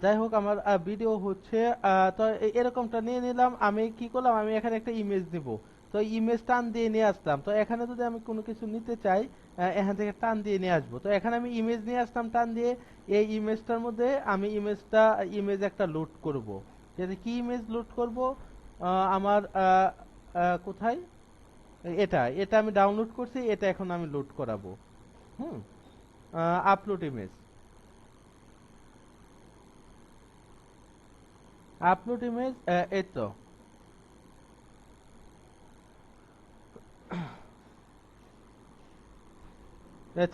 যাই হোক আমার ভিডিও হচ্ছে। তো এরকমটা নিয়ে নিলাম। আমি কি করলাম, আমি এখানে একটা ইমেজ নিব। তো ইমেজ টান দিয়ে নিয়ে আসলাম। তো এখানে যদি আমি কোনো কিছু নিতে চাই, এখান থেকে টান দিয়ে নিয়ে আসবো। তো এখানে আমি ইমেজ নিয়ে আসলাম টান দিয়ে। এই ইমেজটার মধ্যে আমি ইমেজ একটা লোড করব। যেটা কি ইমেজ লোড করব, আমার কোথায়, এটা এটা আমি ডাউনলোড করছি, এটা এখন আমি লোড করাবো। হুম, আপলোড ইমেজ, আপলোড ইমেজ, এই তো।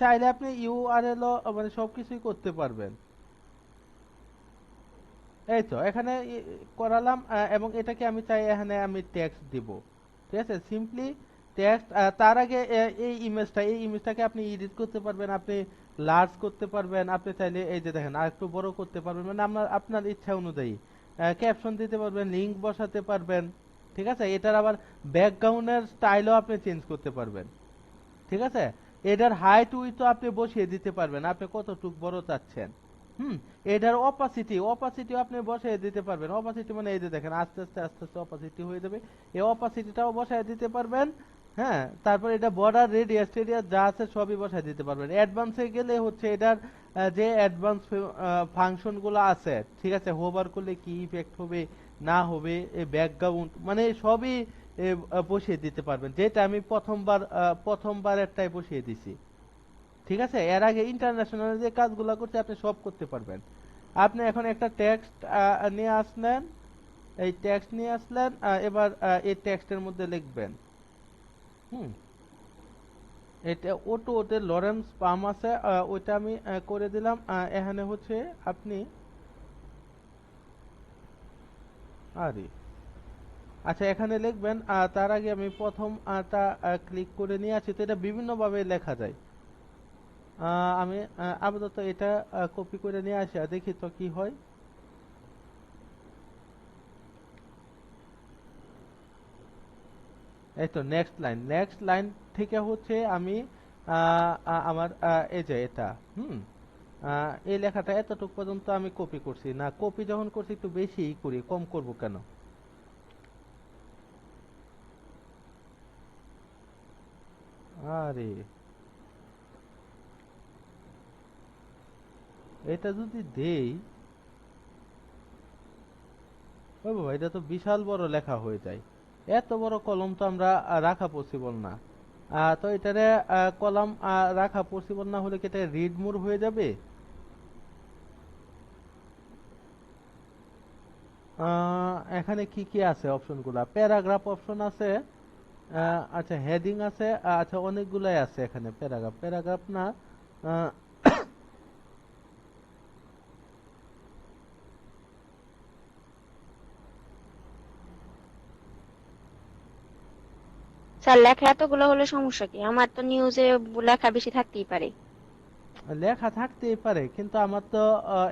চাইলে আপনি ইউআরএল মানে সবকিছুই করতে পারবেন। এই তো এখানে করালাম, এবং এটাকে আমি চাই এখানে আমি টেক্সট দিব। ঠিক আছে, সিম্পলি টেক্সট। তার আগে এই ইমেজটাকে আপনি এডিট করতে পারবেন, আপনি লার্জ করতে পারবেন, আপনি চাইলে এই যে দেখেন আর একটু বড় করতে পারবেন, মানে আপনার আপনার ইচ্ছা অনুযায়ী ক্যাপশন দিতে পারবেন, লিংক বসাতে পারবেন। ঠিক আছে, এটার আবার ব্যাকগ্রাউন্ডের স্টাইলও আপনি চেঞ্জ করতে পারবেন। ঠিক আছে, এটার হাইট উইথ আপনি বসিয়ে দিতে পারবেন, আপনি কতটুক বড় চাচ্ছেন। হুম, এটার অপাসিটিও আপনি বসিয়ে দিতে পারবেন। অপাসিটি মানে এই যে দেখেন আস্তে আস্তে আস্তে আস্তে অপাসিটি হয়ে যাবে, এই অপাসিটিটাও বসায় দিতে পারবেন। হ্যাঁ, তারপর এটা বর্ডার রেডিয়াস টেডিয়াস যা আছে সবই বসায় দিতে পারবেন। অ্যাডভান্সে গেলে হচ্ছে এটার যে অ্যাডভান্স ফাংশন গুলো আছে, ঠিক আছে, হোভার করলে কি ইফেক্ট হবে না হবে, এই ব্যাকগ্রাউন্ড মানে সবই বসিয়ে দিতে পারবেন, যেটা আমি প্রথমবারেরটাই বসিয়ে দিছি। ঠিক আছে, এর আগে ইন্টারন্যাশনাল যে কাজগুলো করছে আপনি সব করতে পারবেন। আপনি এখন একটা টেক্সট নিয়ে আসলেন, এই টেক্সট নিয়ে আসলেন, এবার এই টেক্সটের মধ্যে লিখবেন। হুম, এটা ওটো ওতে লরেন্স পাম আছে, ওইটা আমি করে দিলাম। এখানে হচ্ছে আপনি, আরে আচ্ছা এখানে লিখবেন। তার আগে আমি প্রথমটা ক্লিক করে নিয়ে আসি, তো এটা বিভিন্নভাবে লেখা যায়। আমি আপাতত এটা কপি করে নিয়ে আসি, আর দেখি তো কি হয়। এই তো নেক্সট লাইন থেকে হচ্ছে আমি আমার এই যে এটা, হুম, এই লেখাটা এতটুকু পর্যন্ত আমি কপি করছি না। কপি যখন করছি একটু বেশি করি, কম করব কেন। আরে এটা যদি দেই, ও বাবা, এটা তো বিশাল বড় লেখা হয়ে যায়। এত বড় কলম তো আমরা রাখা পসিবল না। তো এটারে কলাম রাখা পসিবল না হলে কি এটা রিড মোর হয়ে যাবে? এখানে কি কি আছে অপশনগুলা, প্যারাগ্রাফ অপশন আছে, আচ্ছা হেডিং আছে, আচ্ছা অনেকগুলাই আছে এখানে। প্যারাগ্রাফ প্যারাগ্রাফ না, আহ, স্যার, লেখা এতগুলো হলে সমস্যা কি? আমার তো নিউজে লেখা বেশি থাকতেই পারে। লেখা থাকতেই পারে, কিন্তু আমার তো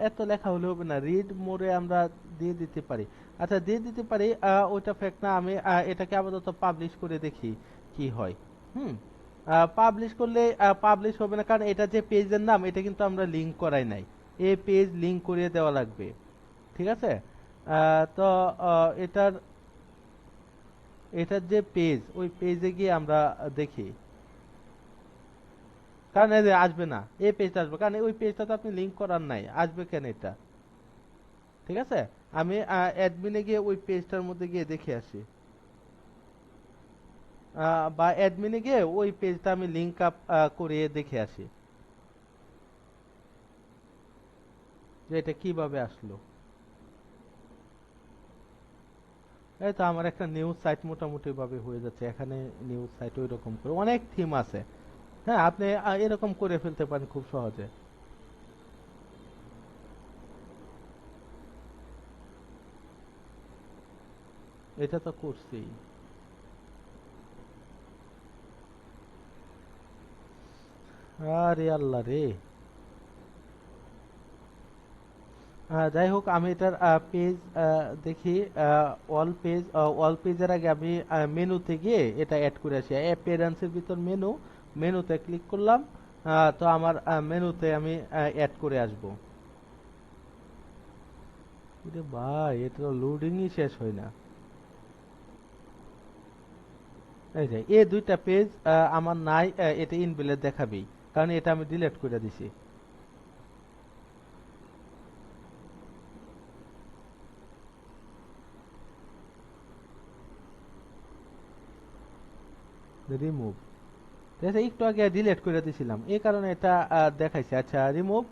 এত লেখা হলে হবে না, রিড মোরে আমরা দিয়ে দিতে পারি। আচ্ছা দিয়ে দিতে পারি, ওইটা ফেক না। আমি এটাকে আপাতত পাবলিশ করে দেখি কি হয়। হুম, পাবলিশ করলে পাবলিশ হবে না, কারণ এটা যে পেজের নাম এটা কিন্তু আমরা লিংক করাই নাই। এই পেজ লিংক করিয়ে দেওয়া লাগবে। ঠিক আছে, তো এটার এটার যে পেজ, ওই পেজে গিয়ে আমরা দেখি। কারণ এই যে আসবে না, এই পেজটা আসবে, কারণ ওই পেজটা তো আপনি লিংক করার নাই, আসবে কেন এটা। ঠিক আছে, আমি অ্যাডমিনে গিয়ে ওই পেজটার মধ্যে গিয়ে দেখে আসি। বা অ্যাডমিনে গিয়ে ওই পেজটা আমি লিংক আপ করিয়ে দেখে আসি যে এটা কিভাবে আসলো। এই তো আমার একটা নিউজ সাইট মোটামুটি ভাবে হয়ে যাচ্ছে এখানে। নিউজ সাইট ওই রকম করে অনেক থিম আছে। হ্যাঁ, আপনি এরকম করে ফেলতে পারেন খুব সহজে। এটা তো করছি। আরে আল্লাহ রে। যাই হোক আমি এটার পেজ দেখি। অল পেজের আগে আমি মেনুতে গিয়ে এটা অ্যাড করে আসি। অ্যাপিয়ারেন্সের ভিতর মেনুতে ক্লিক করলাম। তো আমার মেনুতে আমি অ্যাড করে আসব। এটা ভাই, এটা তো লোডিংই শেষ হয় না। এই যে এই দুইটা পেজ আমার নাই, এটা ইনভ্যালিড দেখাবেই, কারণ এটা আমি ডিলিট করে দিছি। রিমুভ, ঠিক আছে, একটু আগে ডিলিট করে দিছিলাম, এই কারণে এটা দেখাইছে। আচ্ছা, রিমুভ।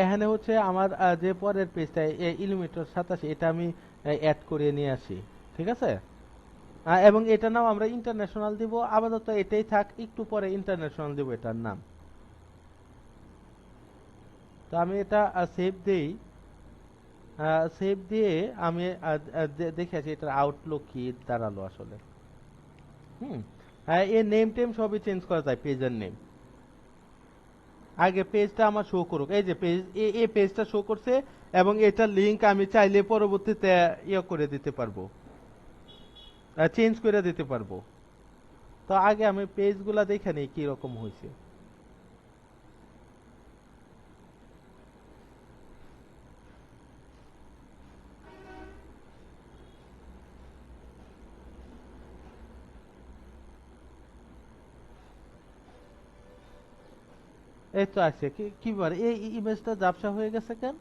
এখানে হচ্ছে আমার যে পরের পেজটা ইলুমিনেটর 87, এটা আমি অ্যাড করে নিয়ে আসি। ঠিক আছে, এবং এটা নাম আমরা ইন্টারন্যাশনাল দিব। আপাতত এটাই থাক, একটু পরে ইন্টারন্যাশনাল দিব এটার নাম। তো আমি এটা সেভ দেই। সেভ দিয়ে আমি দেখে আছি এটার আউটলুক কি দাঁড়ালো আসলে। হুম। এই নেম টেম সবই চেঞ্জ করা যায়, পেজের নেম। আগে পেজটা আমার শো করুক, এই যে পেজ, এই পেজটা শো করছে, এবং এটার লিংক আমি চাইলে পরবর্তীতে ইয়ে করে দিতে পারবো, চেঞ্জ করে দিতে পারবো। তো আগে আমি পেজগুলা দেখে নিই কি রকম হয়েছে। এই তো আছে, কি বলে এই ইমেজটা ঝাপসা হয়ে গেছে কেন?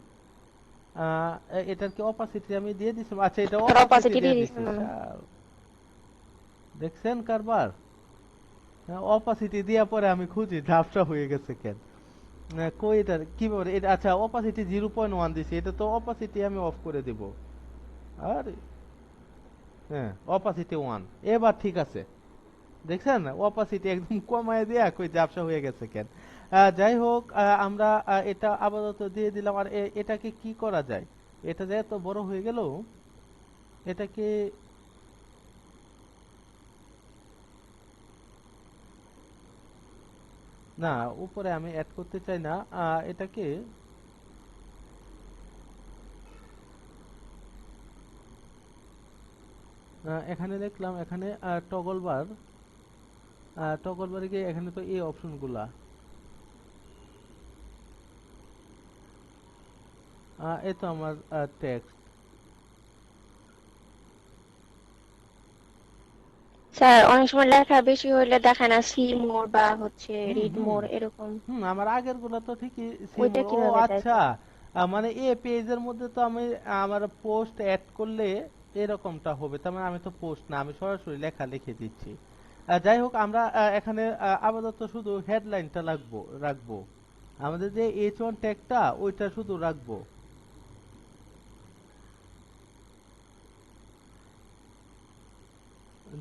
এটার কি অপাসিটি আমি দিয়ে দিছি? আচ্ছা, এটা অপাসিটি অপাসিটি দিয়ে দিয়ে দিছেন দিছি। মনে হয়। দেখছেন কারবার? অপাসিটি দেওয়ার পরে আমি খুঁজি ঝাপসা হয়ে গেছে কেন। কই এটা কি বলে এটা? আচ্ছা, অপাসিটি 0.1 দিছি, এটা তো অপাসিটি আমি অফ করে দিব। আরে হ্যাঁ, অপাসিটি 1, এবার ঠিক আছে। দেখছেন, অপাসিটি একদম কমায় দেয়া কই ঝাপসা হয়ে গেছে কেন। যাই হোক, আমরা এটা আপাতত দিয়ে দিলাম। আর এটাকে কি করা যায়? এটা যে এত বড় হয়ে গেল, এটাকে না, উপরে আমি অ্যাড করতে চাই না। এটাকে এখানে দেখলাম, এখানে টগল বার, টগল বারে গিয়ে এখানে তো এই অপশনগুলা, এই তো আমার টেক্সট। স্যার অনেক সময় লেখা বেশি হইলে দেখায় না সি মোর বা হচ্ছে হুম রিড হুম মোর এরকম। হুম, আমার আগের গুলা তো ঠিকই ওইটা সিমোর। ও কিভাবে দেয় আচ্ছা, স্যার? মানে এই পেজের মধ্যে তো আমি আমার পোস্ট অ্যাড করলে এরকমটা হবে, তার মানে আমি তো পোস্ট না, আমি সরাসরি লেখা লিখে দিচ্ছি। যাই হোক, আমরা এখানে আপাতত শুধু হেডলাইনটা রাখবো, আমাদের যে H1 ট্যাগটা ওইটা শুধু রাখবো।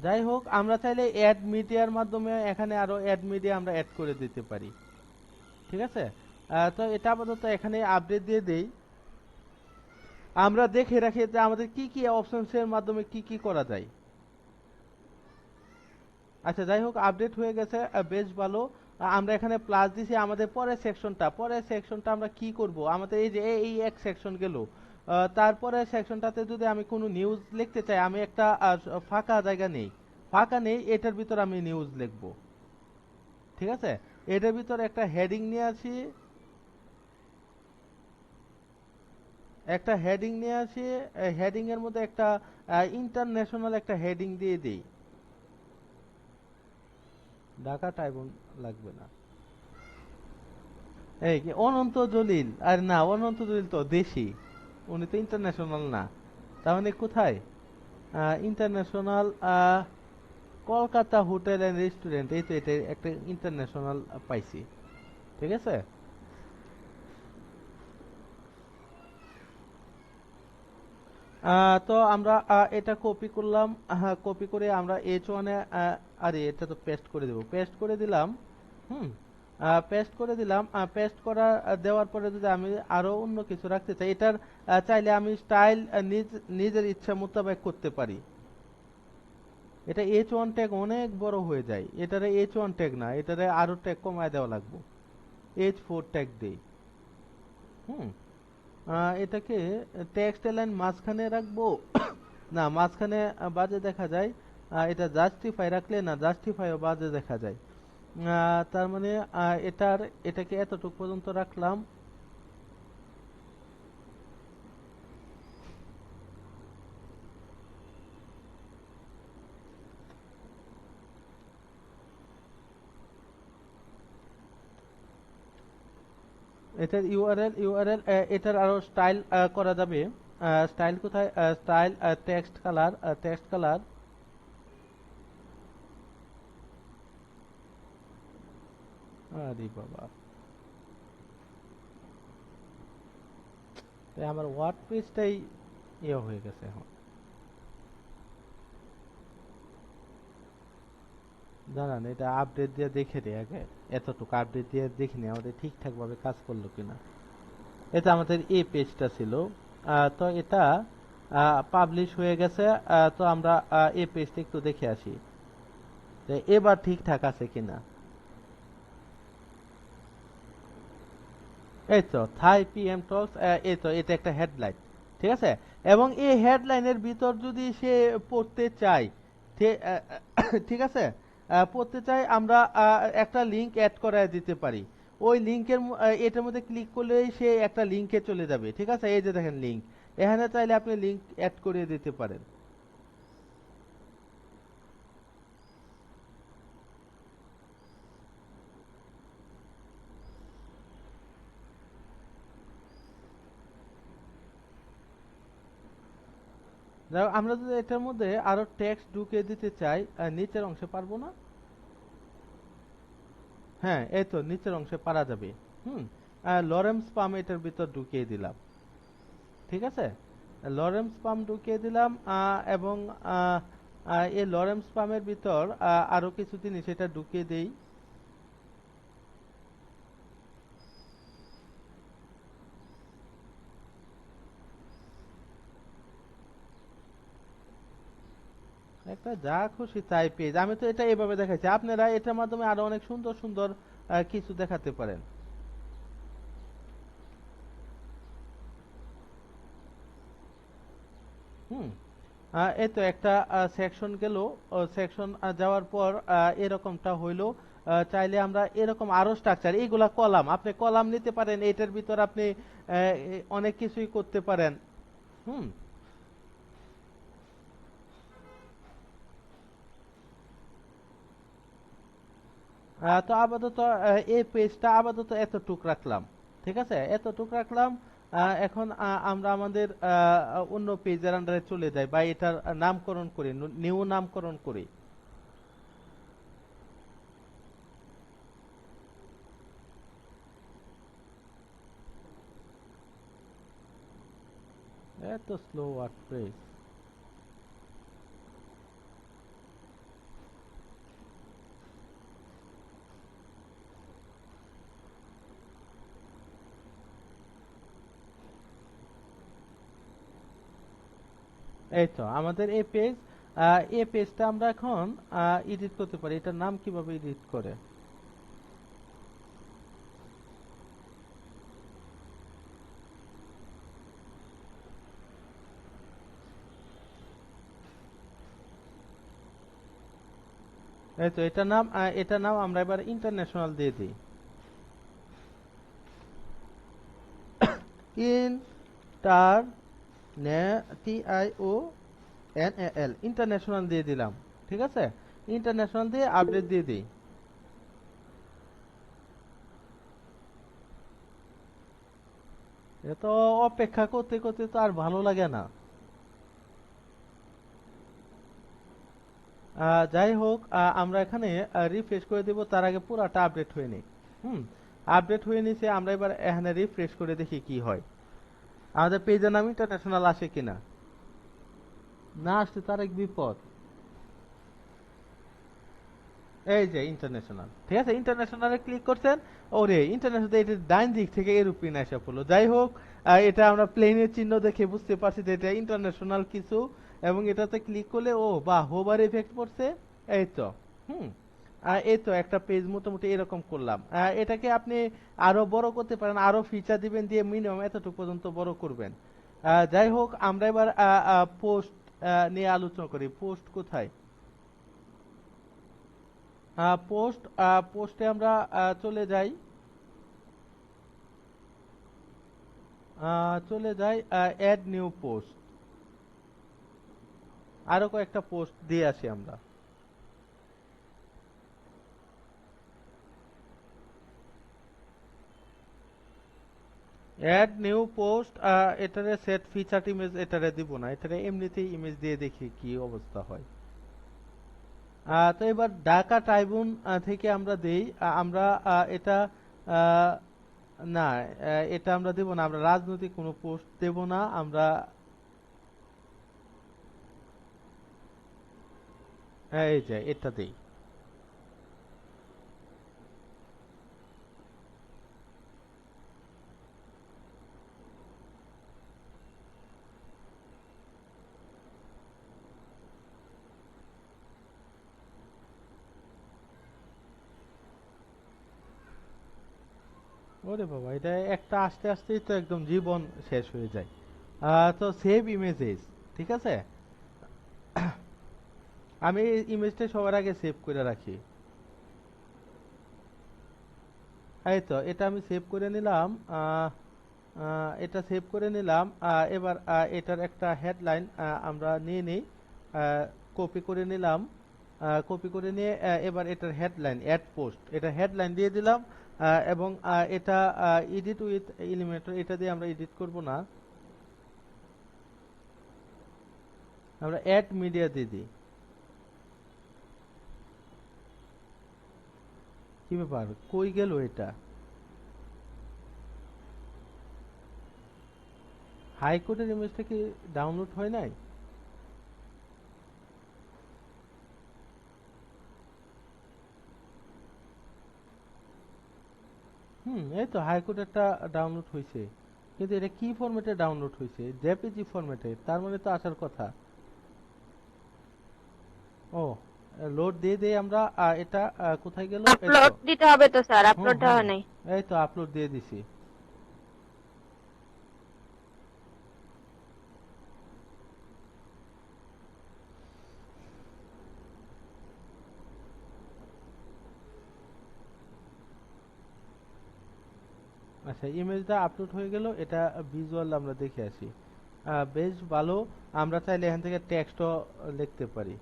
যাই হোক, আমরা চাইলে অ্যাড মিডিয়ার মাধ্যমে এখানে আরো অ্যাড মিডিয়া আমরা অ্যাড করে দিতে পারি। ঠিক আছে, তো এটা আপাতত এখানে আপডেট দিয়ে দেই। আমরা দেখে রাখি যে আমাদের কি কি অপশনস এর মাধ্যমে কি কি করা যায়। আচ্ছা, যাই হোক, আপডেট হয়ে গেছে, বেশ ভালো। আমরা এখানে প্লাস দিছি। আমাদের পরের সেকশনটা আমরা কি করব? আমাদের এই যে এই এক সেকশন গেল, তারপরে সেকশনটাতে যদি আমি কোনো নিউজ লিখতে চাই, আমি একটা ফাঁকা জায়গা নেই, ফাঁকা নেই, এটার ভিতর আমি নিউজ লিখবো। ঠিক আছে, এটার ভিতর একটা হেডিং নিয়ে আসি, হেডিং এর মধ্যে একটা ইন্টারন্যাশনাল একটা হেডিং দিয়ে দেই। ঢাকা টাইপ লাগবে না। এই কি অনন্ত জলিল? আর না, অনন্ত জলিল তো দেশি, উনি তো ইন্টারন্যাশনাল না। তার মানে কোথায় international? Kolkata hotel and restaurant, এই তো এটা একটা ইন্টারন্যাশনাল পাইছি। ঠিক আছে, তো আমরা এটা কপি করলাম। কপি করে আমরা H1 এ, আরে এটা তো পেস্ট করে দেবো, পেস্ট করে দিলাম। হুম, পেস্ট করে দিলাম। পেস্ট করা দেওয়ার পরে যদি আমি আরো অন্য কিছু রাখতে চাই, এটার চাইলে আমি স্টাইল নিজের ইচ্ছা মোতাবেক করতে পারি। এটা H1 ট্যাগ অনেক বড় হয়ে যায়, এটারে H1 ট্যাগ না, এটারে আরো ট্যাগ কমায় দেওয়া লাগবে, H4 ট্যাগ দেই। হুম, এটাকে টেক্সট লাইন মাঝখানে রাখবো না, মাঝখানে বাজে দেখা যায়। এটা জাস্টিফাই রাখলে না, জাস্টিফাইও বাজে দেখা যায়। তার মানে এটাকে এতটুকু পর্যন্ত রাখলাম। এটার ইউআরএল এটার আরো স্টাইল করা যাবে। স্টাইল কোথায়? Style, text colour. আরে বাবা, তাই আমার ওয়ার্ড পেজটাই ইয়ে হয়ে গেছে এখন। জানান, এটা আপডেট দিয়ে দেখে দিই আগে, এতটুকু আপডেট দিয়ে দেখে নিই আমাদের ঠিকঠাক ভাবে কাজ করলো কিনা। এটা আমাদের এই পেজটা ছিল। তো এটা পাবলিশ হয়ে গেছে। তো আমরা এই পেজটা একটু দেখে আসি যে এবার ঠিকঠাক আছে কিনা। এই তো থাই পিএম টক্স, এই তো এটা একটা হেডলাইন, ঠিক আছে। এবং এই হেডলাইনের ভিতর যদি সে পড়তে চায়, ঠিক আছে, পড়তে চাই আমরা একটা লিংক অ্যাড করায় দিতে পারি। ওই লিংকের এটার মধ্যে ক্লিক করলেই সে একটা লিংকে চলে যাবে, ঠিক আছে। এই যে দেখেন লিংক, এখানে চাইলে আপনি লিংক অ্যাড করে দিতে পারেন। দেখো, আমরা যদি এটার মধ্যে আরো টেক্সট ঢুকিয়ে দিতে চাই, নিচের অংশে পারবো না? হ্যাঁ, এই তো নিচের অংশে পারা যাবে। হুম, লরেন্স পাম এটার ভিতর ঢুকিয়ে দিলাম, ঠিক আছে। লরেন্স পাম ঢুকিয়ে দিলাম, এবং এই লরেন্স পামের ভিতর আরো কিছু জিনিস এটা ঢুকিয়ে দেই। একটা যা খুশি তাই পেজ, আমি তো এটা এভাবে দেখাচ্ছি, আপনারা এটার মাধ্যমে আরো অনেক সুন্দর সুন্দর কিছু দেখাতে পারেন। হুম, এই তো একটা সেকশন গেল। সেকশন যাওয়ার পর এরকমটা হইলো। চাইলে আমরা এরকম আরো স্ট্রাকচার, এইগুলা কলাম, আপনি কলাম নিতে পারেন, এটার ভিতর আপনি অনেক কিছুই করতে পারেন। হুম, তো আপাতত এই পেজটা আপাতত এতটুক রাখলাম, ঠিক আছে, এতটুক রাখলাম। এখন আমরা আমাদের অন্য পেজের আন্ডারে চলে যাই, বা এটার নামকরণ করি, নিউ নামকরণ করি। এত স্লো ওয়ার্ডপ্রেস। এই তো আমাদের এই পেজটা আমরা এখন এডিট করতে পারি। এটার নাম কিভাবে এডিট করে? এই তো এটার নাম আমরা এবার ইন্টারন্যাশনাল দিয়ে দিই। ইন্টার TIONAL, ইন্টারন্যাশনাল দিয়ে দিলাম, ঠিক আছে। ইন্টারন্যাশনাল দিয়ে আপডেট দিয়ে দিই। এ তো অপেক্ষা করতে করতে তো আর ভালো লাগে না। যাই হোক, আমরা এখানে রিফ্রেশ করে দেব, তার আগে পুরাটা আপডেট হয়ে নিই। হুম, আপডেট হয়ে নিছে, আমরা এবার এখানে রিফ্রেশ করে দেখি কি হয়, আমাদের পেজের নাম ইন্টারন্যাশনাল আসে কিনা। না আসলে তার এক বিপদ। এই যে ইন্টারন্যাশনাল, ঠিক আছে, ইন্টারন্যাশনালে ক্লিক করছেন। ওরে, ইন্টারন্যাশনাল, এটা ডাইন দিক থেকে এরোপ্লেন এসে পড়লো। যাই হোক, এটা আমরা প্লেনের চিহ্ন দেখে বুঝতে পারছি যে এটা ইন্টারন্যাশনাল কিছু। এবং এটাতে ক্লিক করলে, ও বাহ, হোভার এফেক্ট পড়ছে। এই তো। হুম, এই তো একটা পেজ মোটামুটি এরকম করলাম। এটাকে আপনি আরো বড় করতে পারেন, আরো ফিচার দিবেন, দিয়ে মিনিমাম এতটুকু পর্যন্ত বড় করবেন। যাই হোক, আমরা এবার পোস্ট নিয়ে আলোচনা করি। পোস্ট কোথায়? পোস্টে আমরা চলে যাই। অ্যাড নিউ পোস্ট, আরো কয়েকটা পোস্ট দিয়ে আসি আমরা। অ্যাড নিউ পোস্ট, এটারে সেট ফিচার ইমেজ এটারে দিব না, এটারে এমনিতেই ইমেজ দিয়ে দেখি কি অবস্থা হয়। তো এবার ঢাকা ট্রাইবুন থেকে আমরা দেই, আমরা এটা আহ, না, এটা আমরা দেব না, আমরা রাজনৈতিক কোনো পোস্ট দেব না আমরা। এই যে এটা দেই। ওরে বাবা, এটা একটা আসতে আসতেই তো একদম জীবন শেষ হয়ে যায়। তো সেভ ইমেজেস, ঠিক আছে, আমি ইমেজটা সবার আগে সেভ করে রাখি। এই তো এটা আমি সেভ করে নিলাম। এটা সেভ করে নিলাম। এবার এটার একটা হেডলাইন আমরা নিয়ে নিই, কপি করে নিলাম। কপি করে নিয়ে এবার এটার হেডলাইন অ্যাড পোস্ট, এটা হেডলাইন দিয়ে দিলাম। এবং এটা এডিট উইথ এলিমেন্টর, এটা দিয়ে আমরা এডিট করব না, আমরা অ্যাড মিডিয়া দিয়ে দিই। কি ব্যাপার, কই গেল এটা? হাইকোর্টের ইমেজটা কি ডাউনলোড হয় নাই? এই তো হাইকোর্টেরটা ডাউনলোড হয়েছে, কিন্তু এটা কি ফরম্যাটে ডাউনলোড হয়েছে? জেপিজি ফরম্যাটে, তার মানে তো আসার কথা। ও, লোড দিয়ে দিয়ে আমরা এটা কোথায় গেল, এই তো। আপলোড দিতে হবে তো স্যার, হুম আপলোড হুম দেওয়া নাই। এই তো আপলোড দিয়ে দিছি। আচ্ছা, ইমেজটা আপলোড হয়ে গেল, এটা ভিজুয়াল আমরা দেখে আসি। বেশ ভালো। আমরা চাইলে এখান থেকে টেক্সটও লিখতে পারি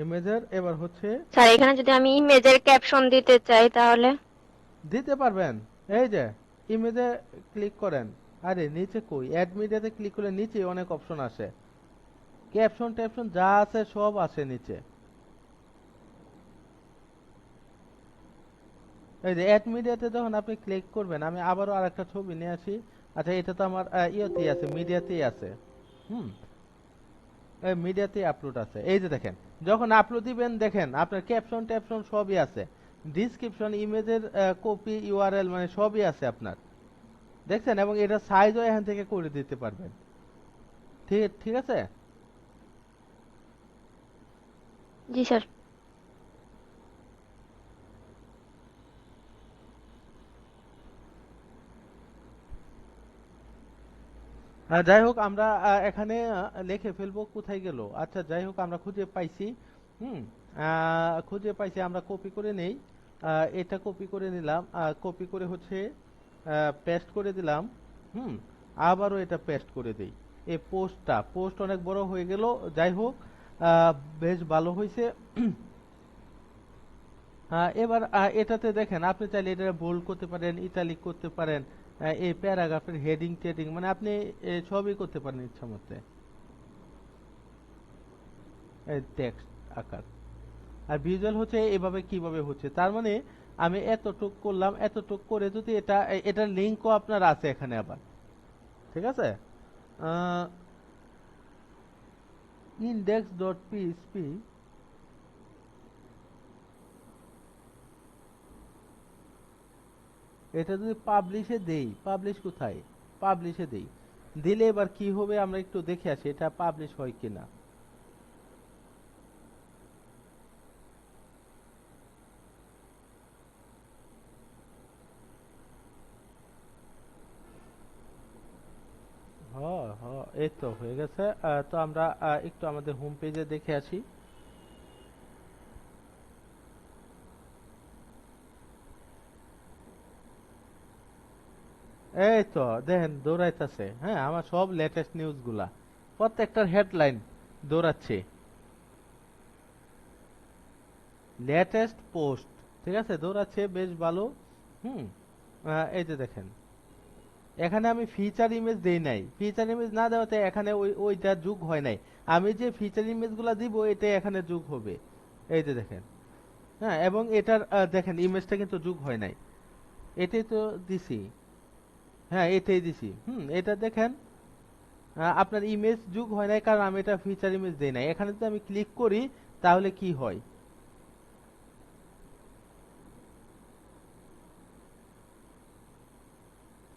ইমেজের। এবার হচ্ছে স্যার এখানে যদি আমি ইমেজের ক্যাপশন দিতে চাই তাহলে? দিতে পারবেন। এই যে ইমেজে ক্লিক করেন, আরে নিচে কই, অ্যাড মিডিয়াতে ক্লিক করলে নিচে অনেক অপশন আসে, ক্যাপশন ট্যাপশন যা আছে সব আছে নিচে। এই যে অ্যাড মিডিয়াতে যখন আপনি ক্লিক করবেন, আমি আবারও আরেকটা ছবি নিয়ে আসি। আচ্ছা, এটা তো আমার ইয়েতেই আছে, মিডিয়াতেই আছে। হুম এই মিডিয়াতেই আপলোড আছে, এই যে দেখেন, যখন আপলোড দিবেন দেখেন আপনার ক্যাপশন ট্যাপশন সবই আছে, ডিসক্রিপশন, ইমেজের কপি, ইউআরএল, মানে সবই আছে আপনার, দেখছেন, এবং এটা সাইজও এখান থেকে করে দিতে পারবেন। ঠিক ঠিক আছে। জি স্যার। যাই হোক, আমরা এখানে লিখে ফেলবো, কোথায় গেল, আচ্ছা যাই হোক, আমরা খুঁজে পাইছি। হুম খুঁজে পাইছি, আমরা কপি করে নেই। এটা কপি করে নিলাম, কপি করে হচ্ছে পেস্ট করে দিলাম। হুম আবারও এটা পেস্ট করে দেই। এই পোস্ট অনেক বড় হয়ে গেল। যাই হোক, আহ, বেশ ভালো হয়েছে। এবার এটাতে দেখেন, আপনি চাইলে এটা বোল্ড করতে পারেন, ইটালিক করতে পারেন, এই প্যারাগ্রাফের হেডিং টেডিং, মানে আপনি সবই করতে পারেন ইচ্ছা মতে, টেক্সট আকার। আর ভিজুয়াল হচ্ছে এভাবে কিভাবে হচ্ছে, তার মানে আমি এতটুক করলাম, এতটুক করে যদি এটার লিঙ্কও আপনার আছে এখানে আবার, ঠিক আছে। ইন্ডেক্স ডট পিএইচপি, এটা যদি পাবলিশে দেই, পাবলিশ কোথায়, পাবলিশে দেই, দিলে এবার কি হবে আমরা একটু দেখে আসি এটা পাবলিশ হয় কিনা। হ্যাঁ হ্যাঁ, এই তো হয়ে গেছে। তো আমরা একটু আমাদের হোম পেজে দেখে আসি। এই তো দেখেন দৌড়াইতেছে, হ্যাঁ, আমার সব লেটেস্ট নিউজ গুলা, প্রত্যেকটার হেডলাইন দৌড়াচ্ছে, লেটেস্ট পোস্ট, ঠিক আছে, দৌড়াচ্ছে বেশ ভালো। হুম এই যে দেখেন এখানে আমি ফিচার ইমেজ দেই নাই, ফিচার ইমেজ না দেওয়াতে এখানে ওইটা যোগ হয় নাই। আমি যে ফিচার ইমেজগুলো দিব এটা এখানে যোগ হবে। এই যে দেখেন, হ্যাঁ, এবং এটার দেখেন ইমেজটা কিন্তু যোগ হয় নাই, এটাই তো দিছি। হ্যাঁ, এটাই দিছি। এটা দেখেন আপনার ইমেজ যোগ হয় নাই কারণ আমি এটা ফিচার ইমেজ দেই নাই। এখানে যদি আমি ক্লিক করি তাহলে কি হয়,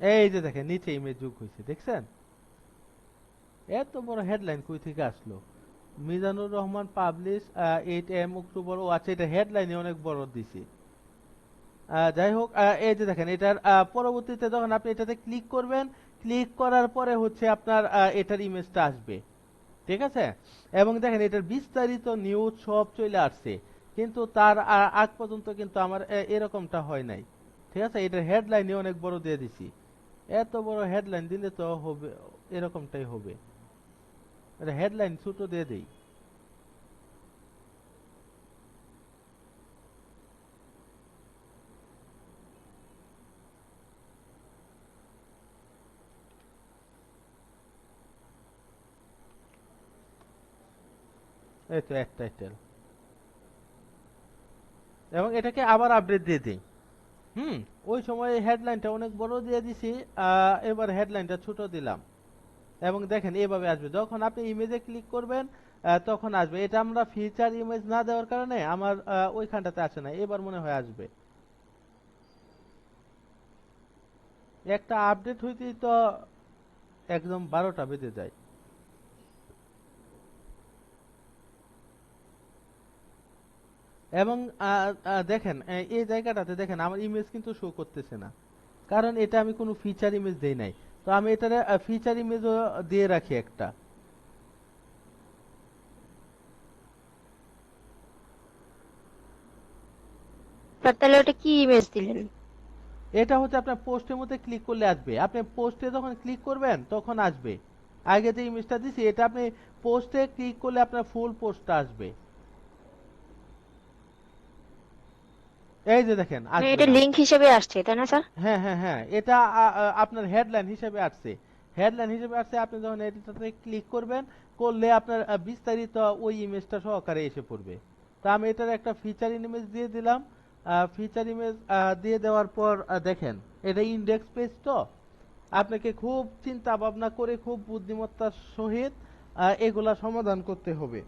এই যে দেখেন নিচে ইমেজ যোগ হয়েছে, দেখছেন? এত বড় হেডলাইন কই থেকে আসলো? Mizanur Rahman publish 8 October. ও আচ্ছা, এটা হেডলাইনে অনেক বড় দিছি। যাই হোক, এই যে দেখেন এটার পরবর্তীতে যখন আপনি এটাতে ক্লিক করবেন, ক্লিক করার পরে হচ্ছে আপনার এটার ইমেজটা আসবে, ঠিক আছে? এবং দেখেন এটার বিস্তারিত নিউজ সব চলে আসছে, কিন্তু তার আগ পর্যন্ত কিন্তু আমার এরকমটা হয় নাই, ঠিক আছে? এটার হেডলাইনে অনেক বড় দিয়ে দিছি। এত বড় হেডলাইন দিলে তো হবে, এরকমটাই হবে। এটা হেডলাইন ছোট দিয়ে দেই। এই তো এক টাইটেল, এবং এটাকে আবার আপডেট দিয়ে দিই। হুম ওই সময় হেডলাইনটা অনেক বড় দিয়ে দিছি, এবার হেডলাইনটা ছোট দিলাম, এবং দেখেন এভাবে আসবে যখন আপনি ইমেজে ক্লিক করবেন, তখন আসবে। এটা আমরা ফিচার ইমেজ না দেওয়ার কারণে আমার ওইখানটাতে আসে না, এবার মনে হয় আসবে। একটা আপডেট হইতেই তো একদম 12টা বেজে যায়। এবং দেখেন এই জায়গাটাতে দেখেন আমার ইমেজ কিন্তু শো করতেছে না, কারণ এটা আমি কোনো ফিচার ইমেজ দেই নাই। তো আমি এটারে ফিচার ইমেজও দিয়ে রাখি একটা। স্যার তাহলে ওটা কি ইমেজ দিলেন? এটা হচ্ছে আপনার পোস্টের মধ্যে ক্লিক করলে আসবে, আপনি পোস্টে যখন ক্লিক করবেন তখন আসবে। আগে যে ইমেজটা দিছি এটা আপনি পোস্টে ক্লিক করলে আপনার ফুল পোস্টটা আসবে। এই যে দেখেন মানে আসবে এটা না। লিংক হিসেবে আসছে তাই না স্যার? হ্যাঁ, হ্যাঁ, হ্যাঁ, এটা আপনার হেডলাইন হিসেবে আসছে। হেডলাইন হিসেবে আসছে, আপনি যখন এটাতে ক্লিক করবেন, করলে আপনার বিস্তারিত ওই ইমেজটা সহকারে এসে পড়বে। তো আমি এটার একটা ফিচার ইমেজ দিয়ে দিলাম। ফিচার ইমেজ দিয়ে দেওয়ার পর দেখেন এটা ইন্ডেক্স পেজ, তো আপনাকে খুব চিন্তা ভাবনা করে খুব বুদ্ধিমত্তার সহিত এগুলা সমাধান করতে হবে,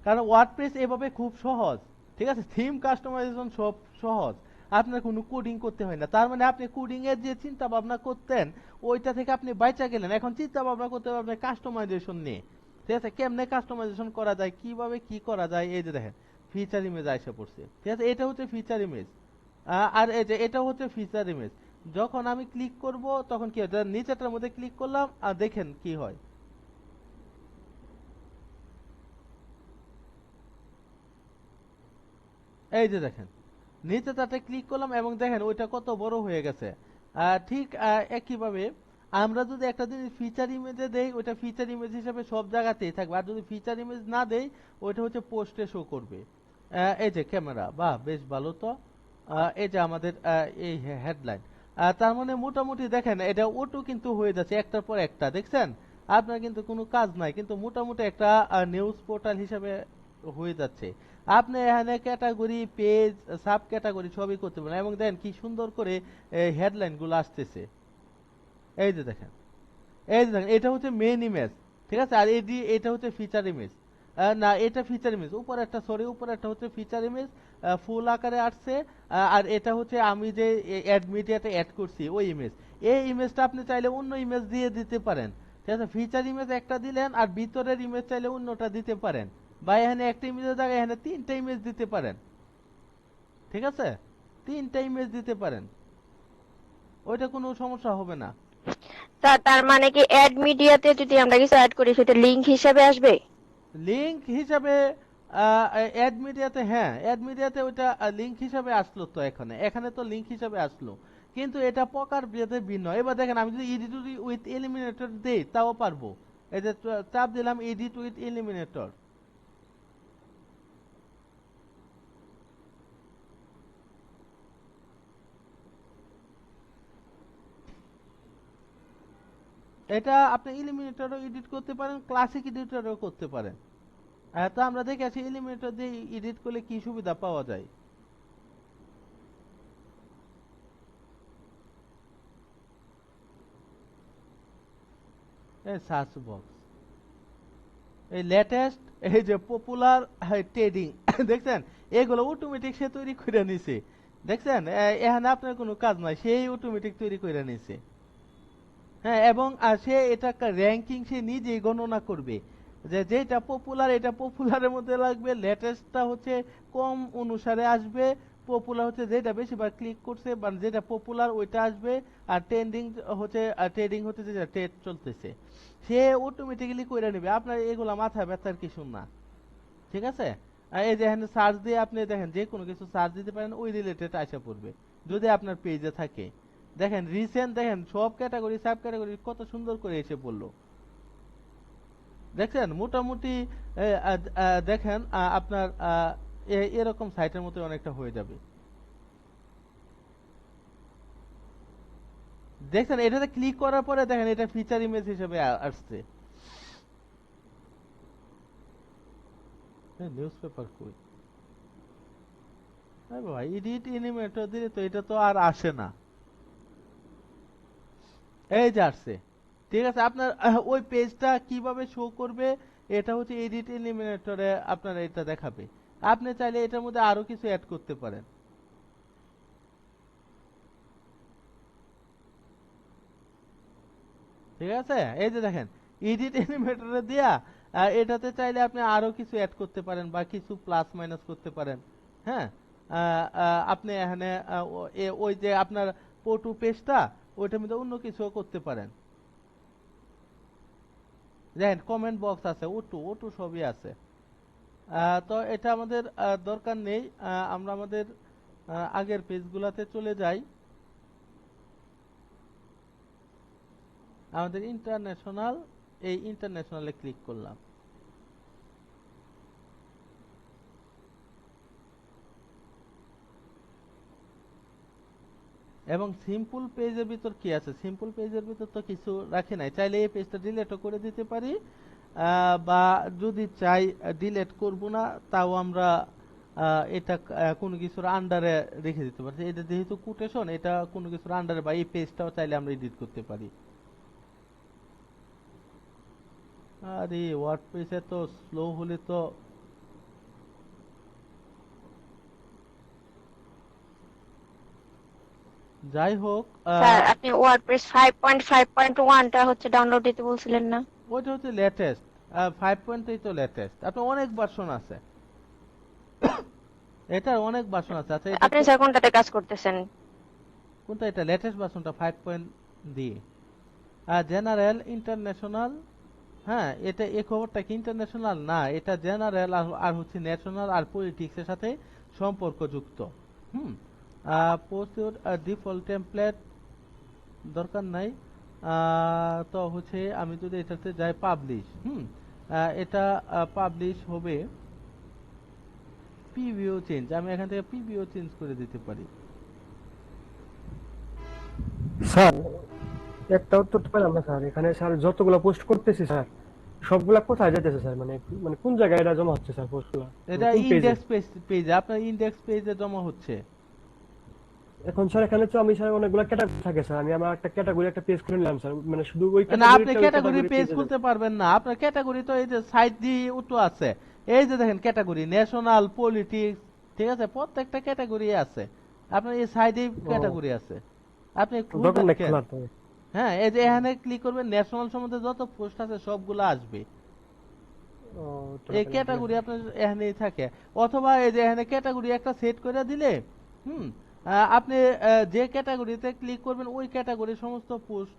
কারণ ওয়ার্ডপ্রেস এভাবে খুব সহজ। ঠিক আছে, থিম কাস্টমাইজেশন সব সহজ, আপনার কোনো কোডিং করতে হয় না। তার মানে আপনি কোডিং এর যে চিন্তা ভাবনা করতেন ওইটা থেকে আপনি বাইচা গেলেন, এখন চিন্তা ভাবনা করতে হবে কাস্টমাইজেশন নিয়ে। ঠিক আছে, কেমনে কাস্টমাইজেশন করা যায়, কিভাবে কি করা যায়। এই যে দেখেন ফিচার ইমেজ আইসা পড়ছে, ঠিক আছে? এটা হচ্ছে ফিচার ইমেজ। আর এই যে এটা হচ্ছে ফিচার ইমেজ। যখন আমি ক্লিক করব তখন কি হয়, নিচেটার মধ্যে ক্লিক করলাম আর দেখেন কি হয়। এই যে দেখেন নিচে তাতে ক্লিক করলাম এবং দেখেন ওইটা কত বড় হয়ে গেছে। ঠিক একইভাবে আমরা যদি একটা জিনিস ফিচার ইমেজে দেই, ওইটা ফিচার ইমেজ হিসেবে সব জায়গাতেই থাকবে, আর যদি ফিচার ইমেজ না দেই ওইটা হচ্ছে পোস্টে শো করবে। এই যে ক্যামেরা, বাহ বেশ ভালো তো। এই যে আমাদের এই হেডলাইন, তার মানে মোটামুটি দেখেন এটা ওটু কিন্তু হয়ে যাচ্ছে একটার পর একটা, দেখছেন? আপনার কিন্তু কোনো কাজ নাই, কিন্তু মোটামুটি একটা নিউজ পোর্টাল হিসেবে হয়ে যাচ্ছে। আপনি এখানে ক্যাটাগরি, পেজ, সাব ক্যাটাগরি সবই করতে পারেন, এবং দেখেন কি সুন্দর করে হেডলাইন গুলো আসতেছে। এই যে দেখেন, এই যে দেখেন এটা হচ্ছে মেইন ইমেজ, ঠিক আছে? আর এটা হচ্ছে ফিচার ইমেজ। না, এটা ফিচার ইমেজ, উপর একটা, সরি, উপর একটা হচ্ছে ফিচার ইমেজ, ফুল আকারে আসছে। আর এটা হচ্ছে আমি যে অ্যাড মিডিয়াতে অ্যাড করছি ওই ইমেজ। এই ইমেজটা আপনি চাইলে অন্য ইমেজ দিয়ে দিতে পারেন, ঠিক আছে? ফিচার ইমেজ একটা দিলেন আর ভিতরের ইমেজ চাইলে অন্যটা দিতে পারেন, বা এখানে একটা ইমেজের জায়গায় এখানে 3টা ইমেজ দিতে পারেন, ঠিক আছে? 3টা ইমেজ দিতে পারেন, ওইটা কোনো সমস্যা হবে না। স্যার তার মানে কি অ্যাড মিডিয়াতে যদি আমরা কিছু অ্যাড করি সেটা লিংক হিসেবে আসবে? লিংক হিসাবে অ্যাড মিডিয়াতে, হ্যাঁ অ্যাড মিডিয়াতে ওইটা লিংক হিসাবে আসলো, তো এখানে এখানে তো লিংক হিসাবে আসলো, কিন্তু এটা প্রকার ভেদে ভিন্ন। এবার দেখেন আমি যদি এডিট উইথ এলিমিনেটর দেই তাও পারবো। এই যে চাপ দিলাম এডিট উইথ এলিমিনেটর। এটা আপনি ইলিমিনেটরও এডিট করতে পারেন, ক্লাসিক এডিটরও করতে পারেন। তো আমরা দেখে আছি ইলিমিনেটর দিয়ে এডিট করলে কি সুবিধা পাওয়া যায়। এই সার্চ বক্স, এই লেটেস্ট, এই যে পপুলার ট্রেডিং দেখছেন, এগুলো অটোমেটিক সে তৈরি করে নিছে। দেখছেন, এখানে আপনার কোনো কাজ নাই, সেই অটোমেটিক তৈরি করে নিছে। হ্যাঁ, এবং সে এটা র্যাঙ্কিং সে নিজেই গণনা করবে, যে যেটা পপুলার এটা পপুলারের মধ্যে লাগবে, লেটেস্টটা হচ্ছে কম অনুসারে আসবে, পপুলার হচ্ছে যেটা বেশিবার ক্লিক করছে বা যেটা পপুলার ওইটা আসবে, আর ট্রেডিং হচ্ছে যেটা ট্রেড চলতেছে, সে অটোমেটিক্যালি কইরা নেবে। আপনার এগুলা মাথা ব্যথার কিছু না, ঠিক আছে। এই যে এখানে সার্চ দিয়ে আপনি দেখেন যে কোনো কিছু সার্চ দিতে পারেন, ওই রিলেটেড আসা পড়বে যদি আপনার পেজে থাকে। দেখেন রিসেন্ট, দেখেন সব ক্যাটাগরি সাব ক্যাটাগরি কত সুন্দর করে এসে পড়লো। দেখছেন মোটামুটি দেখেন আপনার এরকম সাইটের মতো অনেকটা হয়ে যাবে। দেখছেন এটাতে ক্লিক করার পরে দেখেন এটা ফিচার ইমেজ হিসেবে আসছে। নিউজ পেপার কই? আরে ভাই, এডিট এনিমেটর দিলে তো এটা তো আর আসে না। এই যে আসছে, ঠিক আছে। আপনার ওই পেজটা কিভাবে শো করবে, এটা হচ্ছে এডিট এলিমিনেটরে আপনার এটা দেখাবে। আপনি চাইলে এটার মধ্যে আরো কিছু অ্যাড করতে পারেন, ঠিক আছে। এই যে দেখেন এডিট এলিমিনেটরে দিয়া এটাতে চাইলে আপনি আরো কিছু অ্যাড করতে পারেন বা কিছু প্লাস মাইনাস করতে পারেন। হ্যাঁ, আপনি এখানে ওই যে আপনার পটু পেজটা, ওইটার মধ্যে অন্য কিছু করতে পারেন। দেখেন কমেন্ট বক্স আছে, ওটু ওটু সবই আছে। তো এটা আমাদের দরকার নেই। আমরা আমাদের আগের পেজগুলোতে চলে যাই। আমাদের ইন্টারন্যাশনাল, এই ইন্টারন্যাশনালে ক্লিক করলাম। এবং সিম্পল পেজের ভিতর কি আছে, সিম্পল পেজের ভিতর তো কিছু রাখি নাই, চাইলে এই পেজটা ডিলিটও করে দিতে পারি। বা যদি চাই ডিলিট করব না, তাও আমরা এটা কোনো কিছুর আন্ডারে রেখে দিতে পারি। এটা যেহেতু কোটেশন, এটা কোনো কিছুর আন্ডারে, বা এই পেজটাও চাইলে আমরা এডিট করতে পারি। আরে ওয়ার্ডপ্রেস এত স্লো হলে তো। যাই হোক, স্যার আপনি ওয়ার্ডপ্রেস 5.5.1 টা হচ্ছে ডাউনলোড দিতে বলছিলেন না? ওইটা হচ্ছে লেটেস্ট। 5.3 তো লেটেস্ট, আপনার অনেক ভার্সন আছে, এটার অনেক ভার্সন আছে। আচ্ছা এটা আপনি স্যার কোনটাতে কাজ করতেছেন? কোনটা, এটা লেটেস্ট ভার্সনটা 5. দিয়ে জেনারেল ইন্টারন্যাশনাল। হ্যাঁ, এটা এই খবরটা কি ইন্টারন্যাশনাল না, এটা জেনারেল আর হচ্ছে ন্যাশনাল আর পলিটিক্স এর সাথে সম্পর্কযুক্ত। হুম, পোস্ট ইউর ডিফল্ট টেমপ্লেট দরকার নাই। তো হচ্ছে আমি যদি এটাতে যাই পাবলিশ, এটা পাবলিশ হবে। প্রিভিউ চেঞ্জ, আমি এখান থেকে প্রিভিউ চেঞ্জ করে দিতে পারি। স্যার একটা উত্তর তো পেলাম না স্যার। এখানে স্যার যতগুলো পোস্ট করতেছি স্যার, সবগুলা কোথায় যেতেছে স্যার? মানে মানে কোন জায়গায় এটা জমা হচ্ছে স্যার পোস্টগুলা? মানে এটা কোন পেজে? ইন্ডেক্স পেজে, আপনার ইন্ডেক্স পেজে জমা হচ্ছে। এখন স্যার এখানে তো আমি স্যার অনেকগুলো ক্যাটাগরি থাকে স্যার, আমি আমার একটা ক্যাটাগরি একটা পেজ করে নিলাম স্যার, মানে শুধু ওই না, আপনি ক্যাটাগরিটা ওই ক্যাটাগরি ক্যাটাগরি পেজ পেজে যাবে। খুলতে পারবেন না, আপনার ক্যাটাগরি তো এই যে সাইট দিয়ে উটো আছে। এই যে দেখেন ক্যাটাগরি ন্যাশনাল পলিটিক্স, ঠিক আছে, প্রত্যেকটা ক্যাটাগরি আছে। আপনার এই সাইডে ও, ক্যাটাগরি আছে, আপনি দরকার খুঁজবেন নাই কেন? খোলার তো। হ্যাঁ, এই যে এখানে ক্লিক করবেন, ন্যাশনাল সম্বন্ধে যত পোস্ট আছে সবগুলো আসবে। ও, এই দরকার নেই, ঠিক ক্যাটাগরি আছে। আপনার এখানেই থাকে। অথবা এই যে এখানে ক্যাটাগরি একটা সেট করে দিলে, হুম আপনি যে ক্যাটাগরিতে ক্লিক করবেন ওই ক্যাটাগরির সমস্ত পোস্ট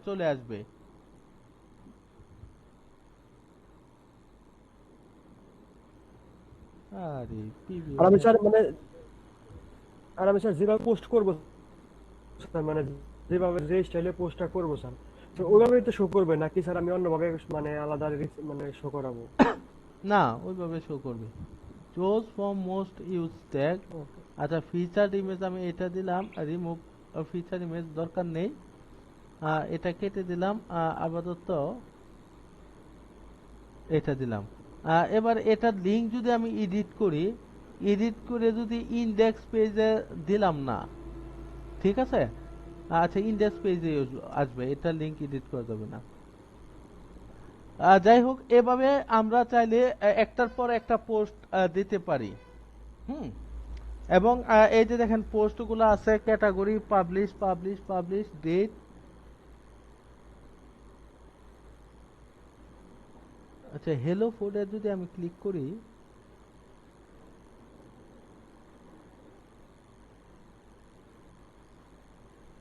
চলে আসবে। আরে আর আমি প্রিভিউ। স্যার মানে, আর আমি স্যার যেভাবে পোস্ট করবো স্যার, মানে যেভাবে যে স্টাইলে পোস্টটা করবো স্যার, তো ওইভাবেই তো শো করবে নাকি স্যার আমি অন্যভাবে মানে আলাদা মানে শো করাবো? না, ওইভাবে শো করবে। Choose from most use tag. আচ্ছা, ফিচার্ড ইমেজ আমি এটা দিলাম, রিমুভ ফিচার ইমেজ দরকার নেই। এটা কেটে দিলাম, আপাতত এটা দিলাম। এবার এটার লিঙ্ক যদি আমি এডিট করি, এডিট করে যদি ইন্ডেক্স পেজে দিলাম না, ঠিক আছে? আচ্ছা, ইন্ডেক্স পেজে আসবে, এটা লিঙ্ক এডিট করা যাবে না। যাই হোক, এভাবে আমরা চাইলে একটার পর একটা পোস্ট দিতে পারি। হুম। এবং এই যে দেখেন পোস্টগুলো আছে, category, publish publish publish, date. আচ্ছা, হ্যালো ফুডে যদি আমি ক্লিক করি,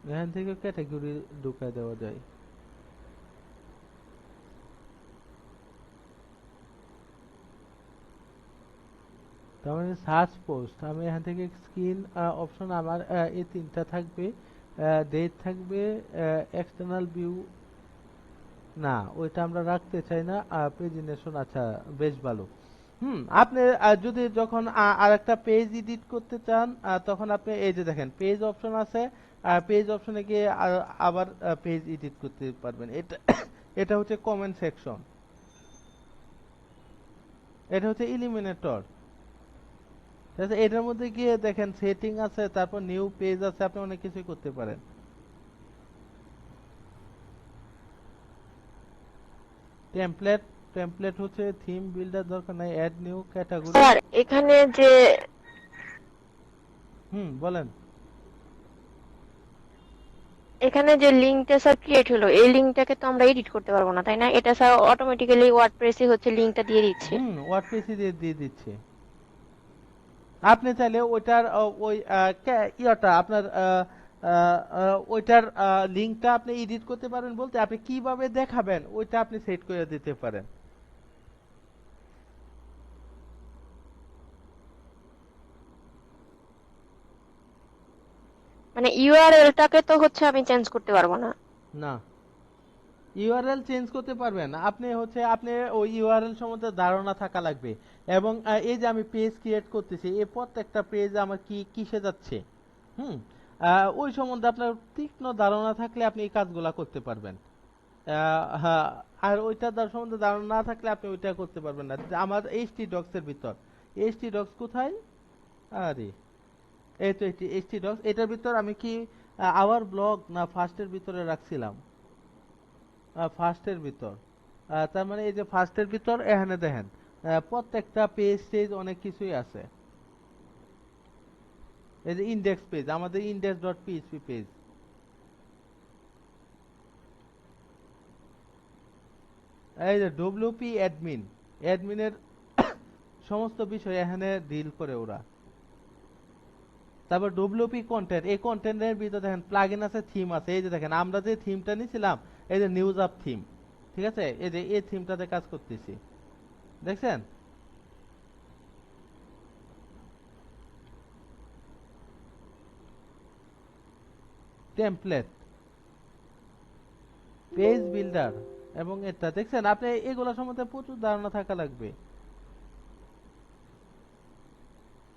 এখান থেকে ক্যাটাগরি ঢুকায় দেওয়া যায়। তার মানে সার্চ পোস্ট, আমি এখান থেকে স্ক্রিন অপশন আমার এই তিনটা থাকবে, ডেট থাকবে, এক্সটার্নাল ভিউ। না, ওইটা আমরা রাখতে চাই না, প্রেজেন্টেশন। আচ্ছা, বেশ ভালো। আপনি যদি যখন আরেকটা পেজ এডিট করতে চান, তখন আপনি এই যে দেখেন পেজ অপশন আছে, পেজ অপশনে গিয়ে আবার পেজ এডিট করতে পারবেন। এটা এটা হচ্ছে কমেন্ট সেকশন, এটা হচ্ছে ইলিমিনেটর। ঠিক আছে, এটার মধ্যে গিয়ে দেখেন সেটিং আছে, তারপর নিউ পেজ আছে, আপনি অনেক কিছুই করতে পারেন। টেমপ্লেট, টেমপ্লেট হচ্ছে থিম বিল্ডার, দরকার নাই। Add new category. স্যার এখানে যে বলেন। এখানে যে লিঙ্কটা স্যার ক্রিয়েট হলো, এই লিঙ্কটাকে তো আমরা এডিট করতে পারবো না, তাই না? এটা স্যার অটোমেটিক্যালি ওয়ার্ডপ্রেসে হচ্ছে লিঙ্কটা দিয়ে দিচ্ছে। ওয়ার্ডপ্রেসে দিয়ে দিয়ে দিচ্ছে। আপনি চাইলে ওইটার ওই ইয়াটা আপনার ওইটার লিঙ্কটা আপনি এডিট করতে পারেন, বলতে আপনি কিভাবে দেখাবেন ওইটা আপনি সেট করে দিতে পারেন। মানে ইউআরএলটাকে তো হচ্ছে আমি চেঞ্জ করতে পারবো না। না, ইউআরএল চেঞ্জ করতে পারবেন আপনি, হচ্ছে আপনি ওই ইউআরএল সম্বন্ধে ধারণা থাকা লাগবে। এবং এই যে আমি পেজ ক্রিয়েট করতেছি, এই প্রত্যেকটা পেজ আমার কি কিসে যাচ্ছে, হুম ওই সম্বন্ধে আপনার তীক্ষ্ণ ধারণা থাকলে আপনি এই কাজগুলা করতে পারবেন। হ্যাঁ। আর ওইটা সম্বন্ধে ধারণা না থাকলে আপনি ওইটা করতে পারবেন না। যে আমার এইচটি ডক্স এর ভিতর, এইচটি ডক্স কোথায়? আরে, এই তো এইচটি ডক্স, এটার ভিতর আমি কি আওয়ার ব্লগ না ফার্স্টের ভিতরে রাখছিলাম? ফার্স্টের ভিতর। তার মানে এই যে ফার্স্টের ভিতর এখানে দেখেন প্রত্যেকটা পেজ টেজ অনেক কিছুই আছে। এই যে ইন্ডেক্স পেজ, আমাদের ইন্ডেক্স ডট পিএইচপি পেজ, এই যে ডব্লিউপি অ্যাডমিন, অ্যাডমিনের সমস্ত বিষয় এখানে ডিল করে ওরা। তারপর ডব্লিউপি কন্টেন্ট, এই কন্টেন্টের ভিতরে দেখেন প্লাগইন আছে, থিম আছে। এই যে দেখেন আমরা যে থিমটা নিয়েছিলাম, এই যে নিউজ আপ থিম, ঠিক আছে? এই যে এই থিমটাতে কাজ করতেছি, দেখছেন? টেমপ্লেট, পেজ বিল্ডার, এবং এটা দেখছেন, আপনি এগুলো সম্বন্ধে প্রচুর ধারণা থাকা লাগবে।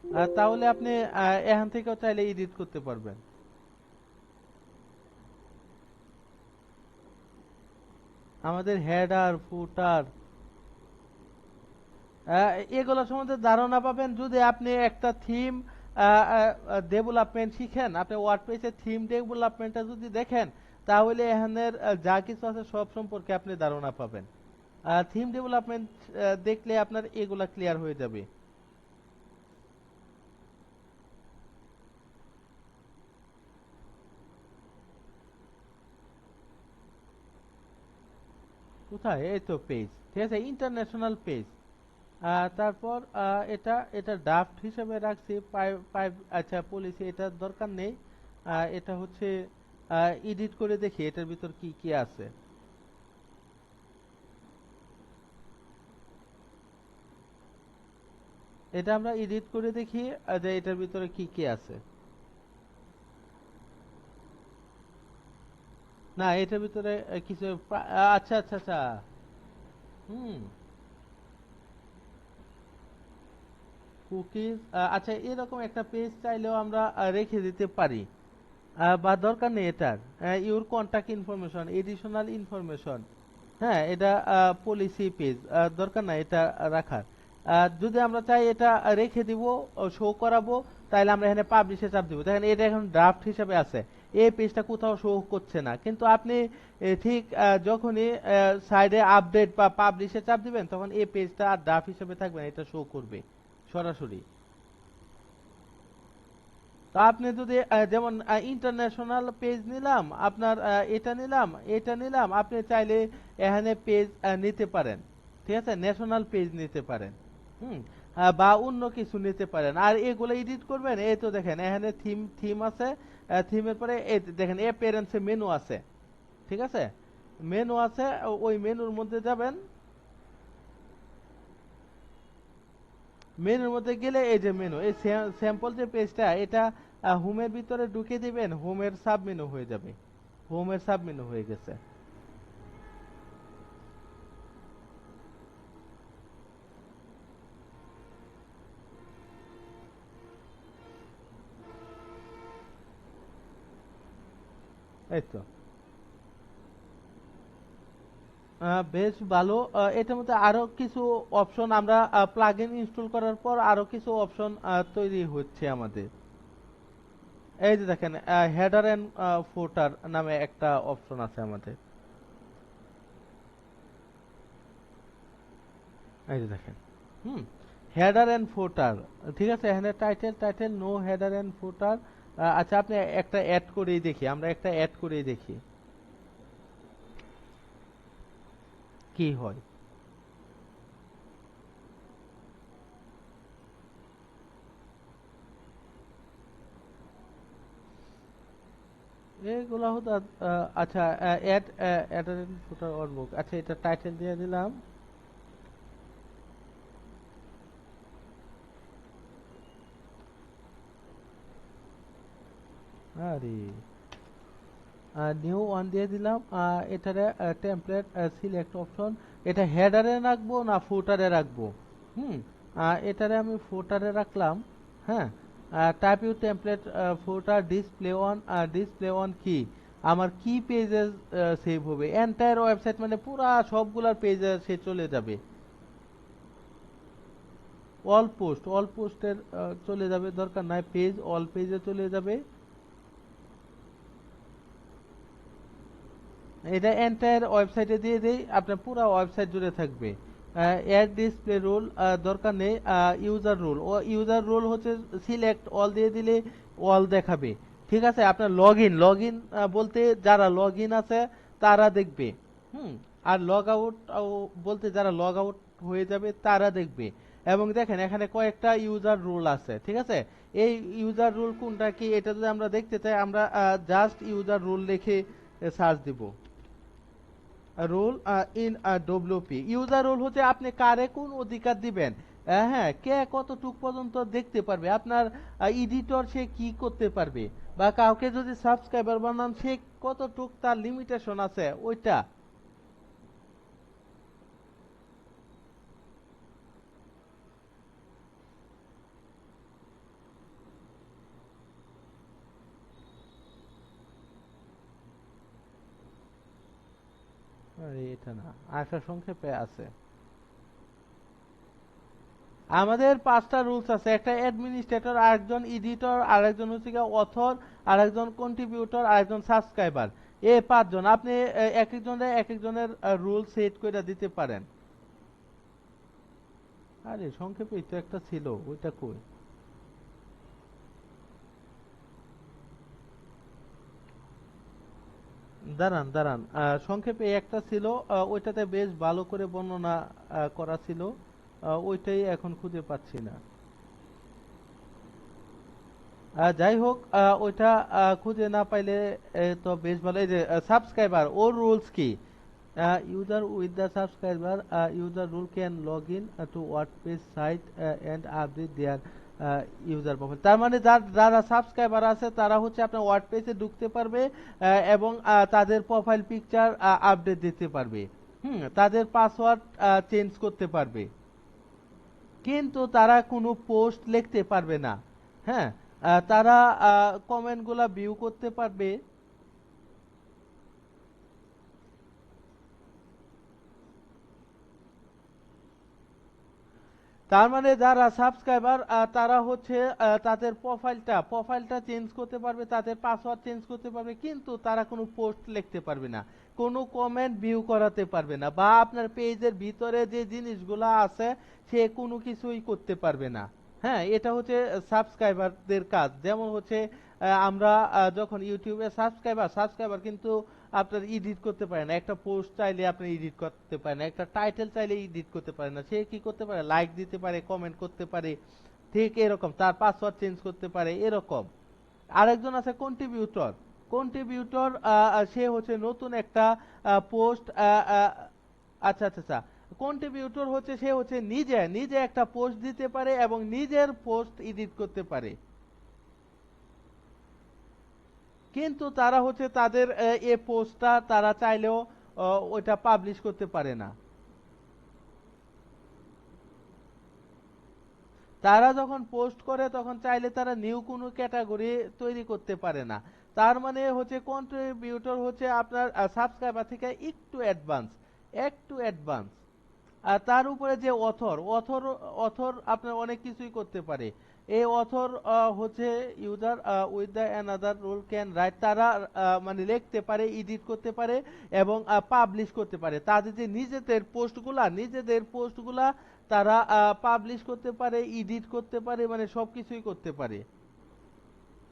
আর তাহলে আপনি এখান থেকেও চাইলে এডিট করতে পারবেন। আমাদের হেডার, ফুটার, এগুলো সম্বন্ধে ধারণা পাবেন যদি আপনি একটা থিম ডেভেলপমেন্ট শিখেন। আপনি ওয়ার্ডপ্রেসের থিম ডেভেলপমেন্টটা যদি দেখেন, তাহলে এখানের যা কিছু আছে সব সম্পর্কে আপনি ধারণা পাবেন। থিম ডেভেলপমেন্ট দেখলে আপনার এগুলা ক্লিয়ার হয়ে যাবে। কোথায়? এই তো পেজ, ঠিক আছে, ইন্টারন্যাশনাল পেজ। তারপর এটা এটা ড্রাফট হিসেবে রাখছি, আচ্ছা পলিসি এটার দরকার নেই। এটা হচ্ছে এডিট করে দেখি এটার ভিতর কি কি আছে। এটা আমরা এডিট করে দেখি যে এটার ভিতরে কি কি আছে। না, এটার ভিতরে কিছু আচ্ছা আচ্ছা আচ্ছা। হুম কুকিজ, আচ্ছা, এরকম একটা পেজ চাইলেও আমরা রেখে দিতে পারি। বা দরকার নেই এটার। Your contact information, additional information, হ্যাঁ এটা পলিসি পেজ, দরকার নাই এটা রাখার। যদি আমরা চাই এটা রেখে দিব, শো করাবো, তাহলে আমরা এখানে পাবলিশে চাপ দিব। দেখেন এটা এখন ড্রাফট হিসেবে আছে, এই পেজটা কোথাও শো করছে না, কিন্তু আপনি ঠিক যখনই সাইডে আপডেট বা পাবলিশে চাপ দিবেন তখন এই পেজটা আর ড্রাফট হিসেবে থাকবে না, এটা শো করবে সরাসরি। তো আপনি যদি যেমন ইন্টারন্যাশনাল পেজ নিলাম, আপনার এটা নিলাম, আপনি চাইলে এখানে পেজ নিতে পারেন, ঠিক আছে, ন্যাশনাল পেজ নিতে পারেন। হুম। বা অন্য কিছু নিতে পারেন। আর এগুলো এডিট করবেন, এই তো দেখেন এখানে থিম আছে, থিমের পরে এই দেখেন অ্যাপিয়ারেন্সে মেনু আছে, ঠিক আছে, মেনু আছে, ওই মেনুর মধ্যে যাবেন, মেনুর মধ্যে গেলে এই যে মেনু, এই স্যাম্পল যে পেজটা, এটা হোমের ভিতরে ঢুকে দিবেন, হোমের সাব মেনু হয়ে যাবে, হোমের সাব মেনু হয়ে গেছে। এই তো বেশ ভালো। এটার মধ্যে আরো কিছু অপশন আমরা প্লাগইন ইনস্টল করার পর আরো কিছু অপশন তৈরি হচ্ছে আমাদের। এই যে দেখেন হেডার এন্ড ফুটার নামে একটা অপশন আছে আমাদের, এই যে দেখেন। হুম। হেডার এন্ড ফুটার, ঠিক আছে, এখানে টাইটেল নো হেডার এন্ড ফুটার। আচ্ছা আপনি একটা অ্যাড করেই দেখি, আমরা একটা অ্যাড করেই দেখি কি হয়। এগুলা হতো আচ্ছা add header and footer on book, আচ্ছা এটা টাইটেল দিয়ে দিলাম। আরে নিউ ওয়ান দিয়ে দিলাম। এটারে টেমপ্লেট সিলেক্ট অপশন, এটা হেডারে রাখবো না ফুটারে রাখবো? হুম। এটারে আমি ফুটারে রাখলাম। হ্যাঁ। Type you template footer display on কি, আমার কি পেজে সেভ হবে, এন্টায়ার ওয়েবসাইট মানে পুরা সবগুলার পেজে সে চলে যাবে। অল পোস্টের চলে যাবে, দরকার নাই, পেজ অল পেজে চলে যাবে। এটা এন্টায়ার ওয়েবসাইটে দিয়ে দেই, আপনার পুরো ওয়েবসাইট জুড়ে থাকবে। এড ডিসপ্লে রুল দরকার নেই। ইউজার রুল হচ্ছে সিলেক্ট অল দিয়ে দিলে অল দেখাবে, ঠিক আছে। আপনার লগ ইন বলতে যারা লগ ইন আছে তারা দেখবে। হুম। আর লগ আউট বলতে যারা লগ আউট হয়ে যাবে তারা দেখবে। এবং দেখেন এখানে কয়েকটা ইউজার রুল আছে, ঠিক আছে। এই ইউজার রুল কোনটা কি এটা যদি আমরা দেখতে চাই, আমরা জাস্ট ইউজার রুল লিখে সার্চ দিব। Role in WP, user role হচ্ছে আপনি কারে কোন অধিকার দিবেন। হ্যাঁ, কে কতটুক পর্যন্ত দেখতে পারবে, আপনার এডিটর সে কি করতে পারবে, বা কাউকে যদি সাবস্ক্রাইবার বানান সে কতটুক তার লিমিটেশন আছে ওইটা। আরে এটা না, আশা সংক্ষেপে আছে। আমাদের 5টা রুলস আছে, একটা অ্যাডমিনিস্ট্রেটর, আরেকজন এডিটর, আরেকজন হচ্ছে অথর, আরেকজন কন্ট্রিবিউটর, আরেকজন সাবস্ক্রাইবার। এই 5জন আপনি এক একজনের রুল সেট করে দিতে পারেন। আরে সংক্ষেপে তো একটা ছিল, ওইটা কই? দাঁড়ান দাঁড়ান, সংক্ষেপে একটা ছিল, ওইটাতে বেশ ভালো করে বর্ণনা করা ছিল। ওইটাই এখন খুঁজে পাচ্ছি না। যাই হোক, ওইটা খুঁজে না পাইলে তো বেশ ভালো। এই যে সাবস্ক্রাইবার, ওর রুলস কি? User with the subscriber user rule can log in to WordPress site and update their user profile। তার মানে যারা সাবস্ক্রাইবার আছে তারা হচ্ছে আপনার ওয়ার্ডপ্রেসে ঢুকতে পারবে, এবং তাদের প্রোফাইল পিকচার আপডেট দিতে পারবে। হুম, তাদের পাসওয়ার্ড চেঞ্জ করতে পারবে, কিন্তু তারা কোনো পোস্ট লিখতে পারবে না। হ্যাঁ। তারা কমেন্টগুলা ভিউ করতে পারবে। তার মানে যারা সাবস্ক্রাইবার তারা হচ্ছে তাদের প্রোফাইলটা চেঞ্জ করতে পারবে, তাদের পাসওয়ার্ড চেঞ্জ করতে পারবে, কিন্তু তারা কোনো পোস্ট লিখতে পারবে না, কোনো কমেন্ট ভিউ করাতে পারবে না, বা আপনার পেজের ভিতরে যে জিনিসগুলো আছে সে কোনো কিছুই করতে পারবে না। হ্যাঁ, এটা হচ্ছে সাবস্ক্রাইবারদের কাজ। যেমন হচ্ছে আমরা যখন ইউটিউবে সাবস্ক্রাইবার কিন্তু আপনার এডিট করতে পারে না, একটা পোস্ট চাইলে আপনি এডিট করতে পারেন না, একটা টাইটেল চাইলে এডিট করতে পারে না, সে কি করতে পারে, লাইক দিতে পারে, কমেন্ট করতে পারে, ঠিক এরকম, তার পাসওয়ার্ড চেঞ্জ করতে পারে এরকম। আরেকজন আছে কন্ট্রিবিউটর, সে হচ্ছে নতুন একটা পোস্ট, আচ্ছা আচ্ছা আচ্ছা, কন্ট্রিবিউটর হচ্ছে সে হচ্ছে নিজে নিজে একটা পোস্ট দিতে পারে এবং নিজের পোস্ট এডিট করতে পারে, কিন্তু তারা হচ্ছে তাদের এই পোস্টটা তারা চাইলেও ওইটা পাবলিশ করতে পারে না। তারা যখন পোস্ট করে তখন চাইলে তারা নিউ কোনো ক্যাটাগরি তৈরি করতে পারে না। তার মানে হচ্ছে কন্ট্রিবিউটর হচ্ছে আপনার সাবস্ক্রাইবার থেকে একটু অ্যাডভান্স। আর তার উপরে যে অথর আপনার অনেক কিছুই করতে পারে। এই অথর হচ্ছে user with the another rule can write, তারা মানে লিখতে পারে, এডিট করতে পারে এবং পাবলিশ করতে পারে। তাদের যে নিজেদের পোস্টগুলা তারা পাবলিশ করতে পারে, এডিট করতে পারে, মানে সবকিছুই করতে পারে।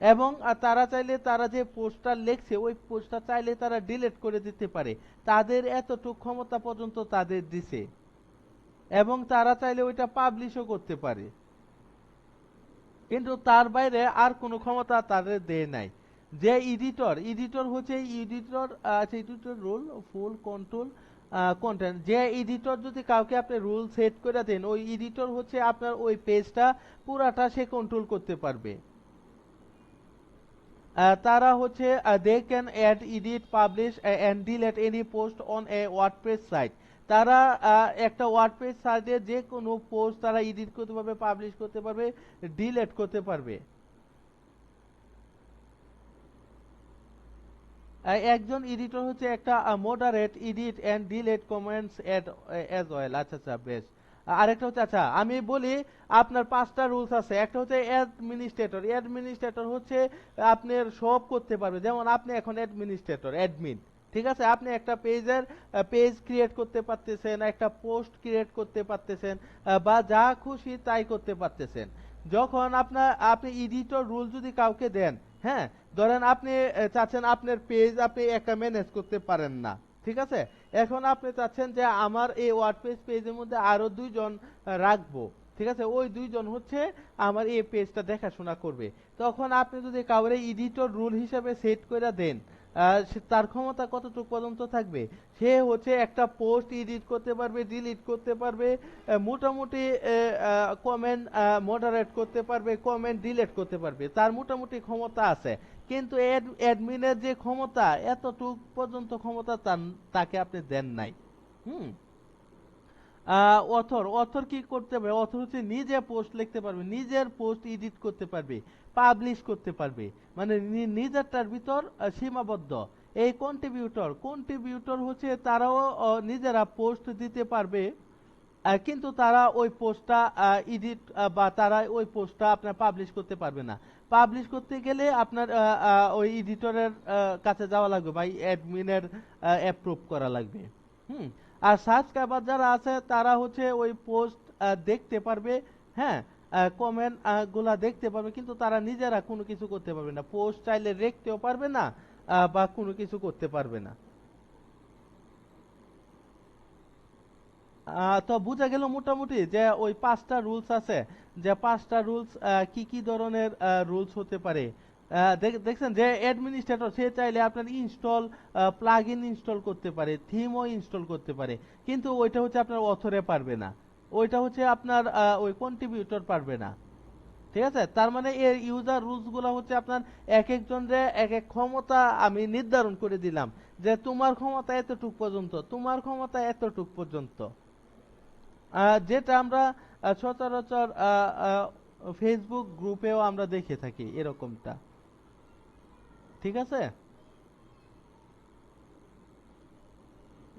এবং তারা চাইলে তারা যে পোস্টটা লিখছে ওই পোস্টটা চাইলে তারা ডিলিট করে দিতে পারে। তাদের এতটুকু ক্ষমতা পর্যন্ত তাদের দিছে, এবং তারা চাইলে ওইটা পাবলিশও করতে পারে, কিন্তু তার বাইরে আর কোনো ক্ষমতা তাদের দেয় নাই। যে এডিটর হচ্ছে এডিটর রুল ফুল কন্ট্রোল কন্টেন্ট। যে এডিটর যদি কাউকে আপনি রুল সেট করে দেন, ওই এডিটর হচ্ছে আপনার ওই পেজটা পুরাটা সে কন্ট্রোল করতে পারবে। তারা হচ্ছে they can add edit publish and delete any post on a WordPress site. তারা একটা ওয়ার্ডপ্রেস সাইটে যে কোনো পোস্ট তারা এডিট করতে পারবে, পাবলিশ করতে পারবে, ডিলিট করতে পারবে। একজন এডিটর হচ্ছে একটা moderate edit and delete comments at as well. আচ্ছা আচ্ছা, বেশ। আরেকটা হচ্ছে, আচ্ছা আমি বলি, আপনার 5টা রুলস আছে। একটা হচ্ছে অ্যাডমিনিস্ট্রেটর হচ্ছে আপনার সব করতে পারবে, যেমন আপনি এখন অ্যাডমিন, ঠিক আছে, আপনি একটা পেজ ক্রিয়েট করতে পারতেছেন, একটা পোস্ট ক্রিয়েট করতে পারতেছেন, বা যা খুশি তাই করতে পারতেছেন। যখন আপনি এডিটর রুল যদি কাউকে দেন, হ্যাঁ, ধরেন আপনি চাচ্ছেন আপনার পেজ আপনি একা ম্যানেজ করতে পারেন না, ঠিক আছে, এখন আপনি চাচ্ছেন যে আমার এই ওয়ার্ডপ্রেস পেজের মধ্যে আরো 2 জন রাখবো, ঠিক আছে, ওই 2 জন হচ্ছে আমার এই পেজটা দেখাশোনা করবে। তখন আপনি যদি কাউরে এডিটর রুল হিসেবে সেট করে দেন, তার ক্ষমতা কতটুকু পর্যন্ত থাকবে, সে হচ্ছে একটা পোস্ট এডিট করতে পারবে, ডিলিট করতে পারবে, মোটামুটি কমেন্ট মডারেট করতে পারবে, কমেন্ট ডিলিট করতে পারবে, তার মোটামুটি ক্ষমতা আছে। কিন্তু অ্যাডমিনের যে ক্ষমতা, এতটুক পর্যন্ত ক্ষমতা তাকে আপনি দেন নাই। হুম। অথর কি করতে পারবে, অথর হচ্ছে নিজে পোস্ট লিখতে পারবে, নিজের পোস্ট এডিট করতে পারবে, পাবলিশ করতে পারবে, মানে নিজেরটার ভিতর সীমাবদ্ধ। এই কন্ট্রিবিউটর হচ্ছে তারাও নিজেরা পোস্ট দিতে পারবে, কিন্তু তারা ওই পোস্টটা এডিট বা তারা ওই পোস্টটা আপনার পাবলিশ করতে পারবে না। পাবলিশ করতে গেলে আপনার ওই এডিটরের কাছে যাওয়া লাগবে বা অ্যাডমিনের অ্যাপ্রুভ করা লাগবে। হুম। আর সাবস্ক্রাইবার যারা আছে তারা হচ্ছে ওই পোস্ট দেখতে পারবে, হ্যাঁ, কমেন্ট গুলা দেখতে পারবে, কিন্তু তারা নিজেরা কোনো কিছু করতে পারবে না, পোস্ট চাইলে দেখতেও পারবে না, বা কোনো কিছু করতে পারবে না। তো বোঝা গেল মোটামুটি যে ওই 5টা রুলস আছে, যে 5টা রুলস কি কি ধরনের রুলস হতে পারে। দেখছেন যে অ্যাডমিনিস্ট্রেটর সে চাইলে আপনার প্লাগইন ইনস্টল করতে পারে, থিমও ইনস্টল করতে পারে, কিন্তু ওইটা হচ্ছে আপনার অথরে পারবে না, ওইটা হচ্ছে আপনার ওই কন্ট্রিবিউটর পারবে না, ঠিক আছে। তার মানে এর ইউজার রুলস গুলো হচ্ছে আপনার এক একজনের এক এক ক্ষমতা আমি নির্ধারণ করে দিলাম, যে তোমার ক্ষমতা এতটুক পর্যন্ত, তোমার ক্ষমতা এতটুক পর্যন্ত, যেটা আমরা সচরাচর ফেসবুক গ্রুপেও আমরা দেখে থাকি এরকমটা। ঠিক আছে,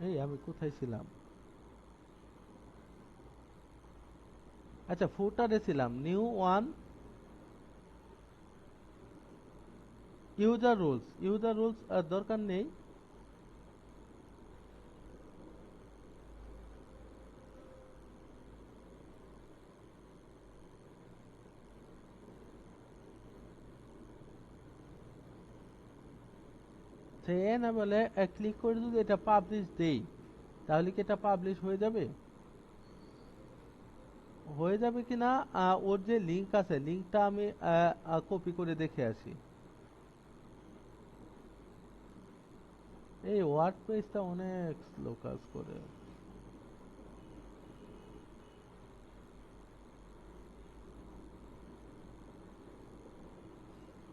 এই আমি কোথায় ছিলাম? আচ্ছা, ফুটারে ছিলাম। নিউ ওয়ান, ইউজার রুলস দরকার নেই। সে না বলে ক্লিক করে যদি এটা পাবলিশ দেই, তাহলে কি এটা পাবলিশ হয়ে যাবে? হয়ে যাবে কিনা ওর যে লিংক আছে, লিংকটা আমি কপি করে দেখে আসি। এই ওয়ার্ডপ্রেসটা অনেক স্লো কাজ করে।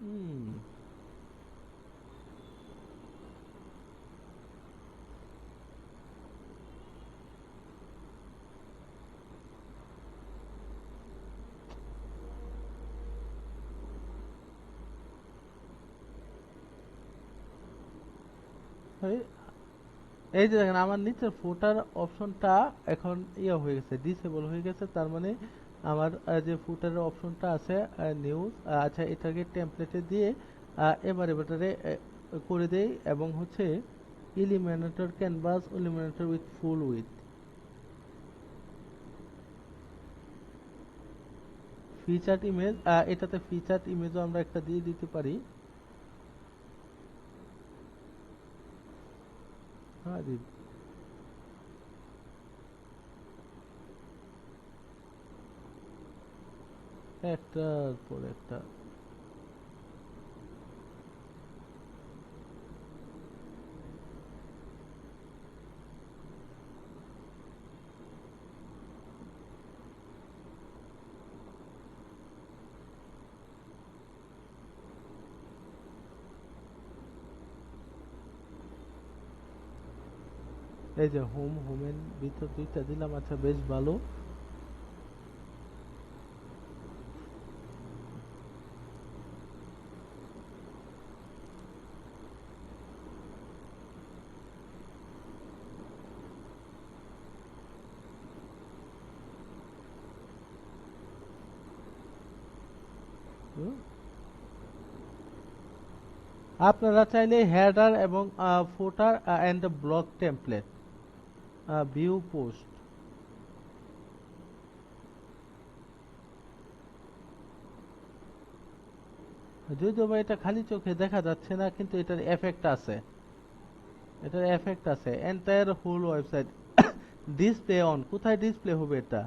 হুম, এই এই যে দেখেন আমার নিচের ফুটার অপশনটা এখন ইয়ে হয়ে গেছে, ডিসেবল হয়ে গেছে। তার মানে আমার যে ফুটারের অপশনটা আছে নিউজ, আচ্ছা এটাকে টেমপ্লেটে দিয়ে এবারে এবারে করে দেই, এবং হচ্ছে eliminator canvas, eliminator with full with featured image. এটাতে ফিচার্ড ইমেজও আমরা একটা দিয়ে দিতে পারি। হ্যাঁ, একটার পর একটা। এই যে হোমের ভিতর দুইটা দিলাম, আচ্ছা বেশ ভালো। হুম, আপনারা চাইলে হেডার এবং footer and block template view post, যদিও বা এটা খালি চোখে দেখা যাচ্ছে না, কিন্তু এটার এফেক্ট আছে। এটার এফেক্ট আছে entire whole website. Display on, কোথায় ডিসপ্লে হবে এটা?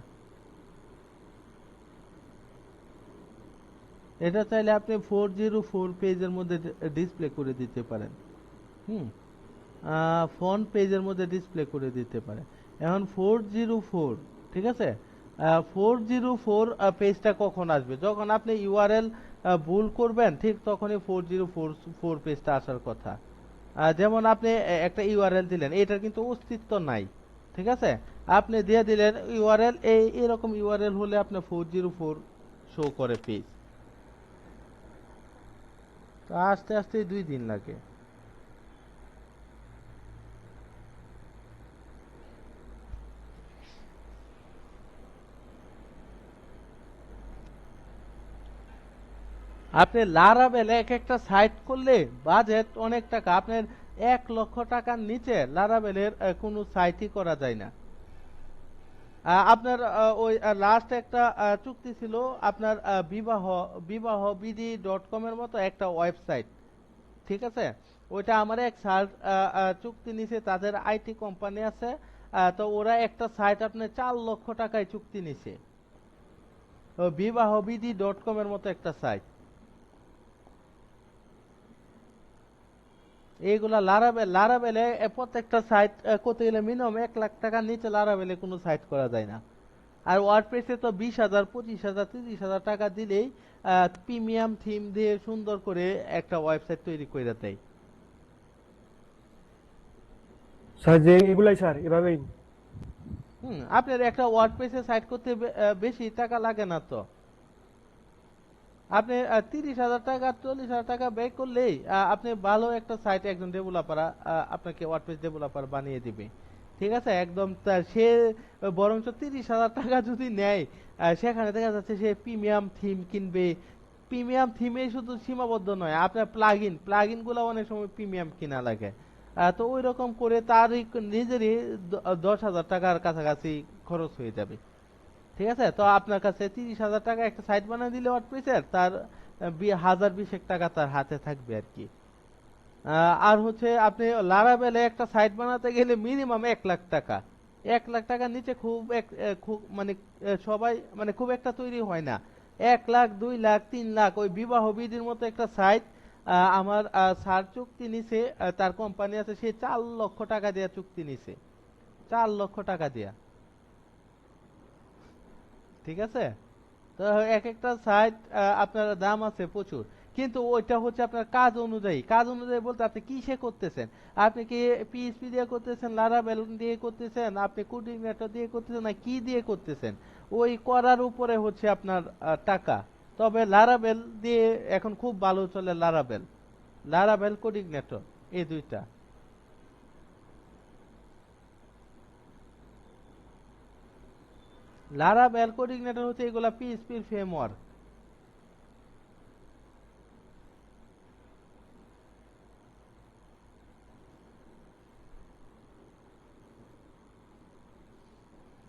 এটা চাইলে আপনি 404 পেজের মধ্যে ডিসপ্লে করে দিতে পারেন। হুম, ফ্রন্ট পেজের মধ্যে ডিসপ্লে করে দিতে পারে। এখন 404, ঠিক আছে, 404 পেজটা কখন আসবে? যখন আপনি ইউআরএল ভুল করবেন, ঠিক তখনই 4044 পেজটা আসার কথা। যেমন আপনি একটা ইউআরএল দিলেন, এটার কিন্তু অস্তিত্ব নাই, ঠিক আছে, আপনি দিয়ে দিলেন ইউআরএল, এই এরকম ইউআরএল হলে আপনার 404 শো করে পেজ। তো আস্তে আস্তে 2 দিন লাগে। আপনি লারাবেলে এক একটা সাইট করলে বাজেট অনেক টাকা। আপনার 1 লক্ষ টাকার নিচে লারাবেলের কোনো সাইটই করা যায় না। আপনার ওই লাস্ট একটা চুক্তি ছিল আপনার বিবাহ বিবাহ বিডি .com এর মতো একটা ওয়েবসাইট, ঠিক আছে, ওইটা আমার এক স্যার চুক্তি নিছে, তাদের আইটি কোম্পানি আছে। তো ওরা একটা সাইট আপনার 4 লক্ষ টাকায় চুক্তি নিছে, বিবাহ বিডি .com এর মতো একটা সাইট। এইগুলা লারাবেলে প্রত্যেকটা সাইট করতে গেলে মিনিমাম 1 লাখ টাকার নিচে লারাবেলে কোনো সাইট করা যায় না। আর ওয়ার্ডপ্রেসে তো 20,000 25,000 30,000 টাকা দিলেই প্রিমিয়াম থিম দিয়ে সুন্দর করে একটা ওয়েবসাইট তৈরি করে দেয়। স্যার যে এগুলাই স্যার এভাবেই। আপনার একটা ওয়ার্ডপ্রেসে সাইট করতে বেশি টাকা লাগে না তো। আপনি 30,000 টাকা 40,000 টাকা ব্যয় করলেই আপনি ভালো একটা সাইট একজন ডেভেলপার আপনাকে ওয়ার্ডপ্রেস ডেভেলপার বানিয়ে দিবে। ঠিক আছে, একদম সে বরঞ্চ 30,000 টাকা যদি নেয়, সেখানে দেখা যাচ্ছে সে প্রিমিয়াম থিম কিনবে। প্রিমিয়াম থিমে শুধু সীমাবদ্ধ নয়, আপনার প্লাগইন গুলো অনেক সময় প্রিমিয়াম কিনা লাগে। তো ওই রকম করে তারই নিজেরই 10,000 টাকার কাছাকাছি খরচ হয়ে যাবে। ঠিক আছে, তো আপনার কাছে 30,000 টাকা একটা সাইট বানিয়ে দিলে ওয়ার্ডপ্রেসের, তার 1,020 টাকা তার হাতে থাকবে আর কি। আর হচ্ছে আপনি লারাবেলে একটা সাইট বানাতে গেলে মিনিমাম 1 লাখ টাকা। 1 লাখ টাকার নিচে খুব মানে সবাই মানে খুব একটা তৈরি হয় না। 1 লাখ, 2 লাখ, 3 লাখ, ওই বিবাহ বিধির মতো একটা সাইট আমার স্যার চুক্তি নিছে, তার কোম্পানি আছে, সে 4 লক্ষ টাকা দিয়ে চুক্তি নিছে। 4 লক্ষ টাকা দিয়া। ঠিক আছে, তো এক একটা সাইট আপনার দাম আছে প্রচুর। কিন্তু ওইটা হচ্ছে আপনার কাজ অনুযায়ী বলতে আপনি কিসে করতেছেন। আপনি কি পিএইচপি দিয়ে করতেছেন, লারাভেল দিয়ে করতেছেন, আপনি কোডিনেটর দিয়ে করতেছেন, না কি দিয়ে করতেছেন, ওই করার উপরে হচ্ছে আপনার টাকা। তবে লারাভেল দিয়ে এখন খুব ভালো চলে, লারাভেল কোডিনেটর, এই দুইটা। লারাভেল কোডিনেটর হচ্ছে এগুলা পিএইচপির ফ্রেমওয়ার্ক।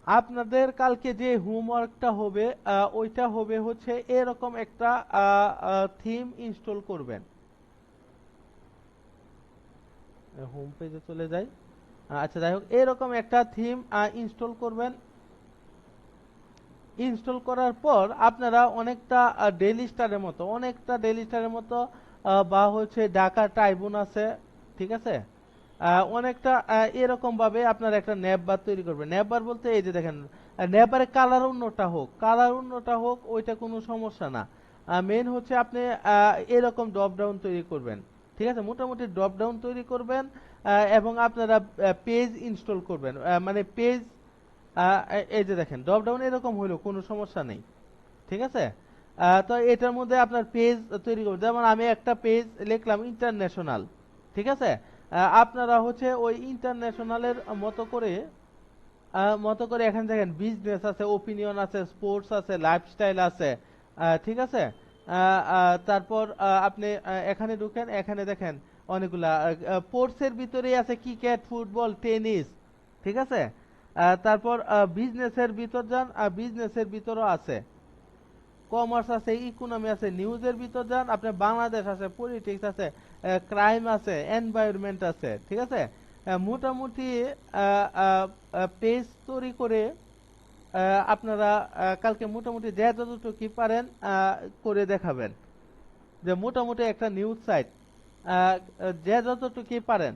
আপনাদের কালকে যে হোমওয়ার্কটা হবে, ওইটা হবে হচ্ছে এরকম একটা থিম ইনস্টল করবেন। হোম পেজে চলে যাই। আচ্ছা, যাই হোক, এরকম একটা থিম ইনস্টল করবেন। ইনস্টল করার পর আপনারা অনেকটা ডেইলি স্টারের মতো বা হচ্ছে ঢাকা ট্রাইবুন আছে, ঠিক আছে, অনেকটা এরকম ভাবে আপনার একটা ন্যাপ বার তৈরি করবেন। ন্যাপ বার বলতে এই যে দেখেন, ন্যাপ বারে কালার অন্যটা হোক, ওইটা কোনো সমস্যা না। মেন হচ্ছে আপনি এরকম ড্রপ ডাউন তৈরি করবেন। ঠিক আছে, মোটামুটি ড্রপ ডাউন তৈরি করবেন, এবং আপনারা পেজ ইনস্টল করবেন, মানে পেজ এই যে দেখেন ড্রপ ডাউন এরকম হইলো, কোনো সমস্যা নেই। ঠিক আছে, তো এটার মধ্যে আপনার পেজ তৈরি করবেন। যেমন আমি একটা পেজ লিখলাম ইন্টারন্যাশনাল। ঠিক আছে, আপনারা হচ্ছে ওই ইন্টারন্যাশনালের মতো করে এখানে দেখেন বিজনেস আছে, ওপিনিয়ন আছে, স্পোর্টস আছে, লাইফস্টাইল আছে। ঠিক আছে, তারপর আপনি এখানে ঢুকেন, এখানে দেখেন অনেকগুলা স্পোর্টসের ভিতরেই আছে ক্রিকেট, ফুটবল, টেনিস। ঠিক আছে, তারপর বিজনেসের ভিতর যান, বিজনেসের ভিতরও আছে, কমার্স আছে, ইকোনমি আছে, নিউজের ভিতর যান, আপনার বাংলাদেশ আছে, পলিটিক্স আছে, ক্রাইম আছে, এনভায়রনমেন্ট আছে। ঠিক আছে, মোটামুটি পেজ তৈরি করে আপনারা কালকে মোটামুটি যে যতটুকু পারেন করে দেখাবেন, যে মোটামুটি একটা নিউজ সাইট যে যতটুকু পারেন।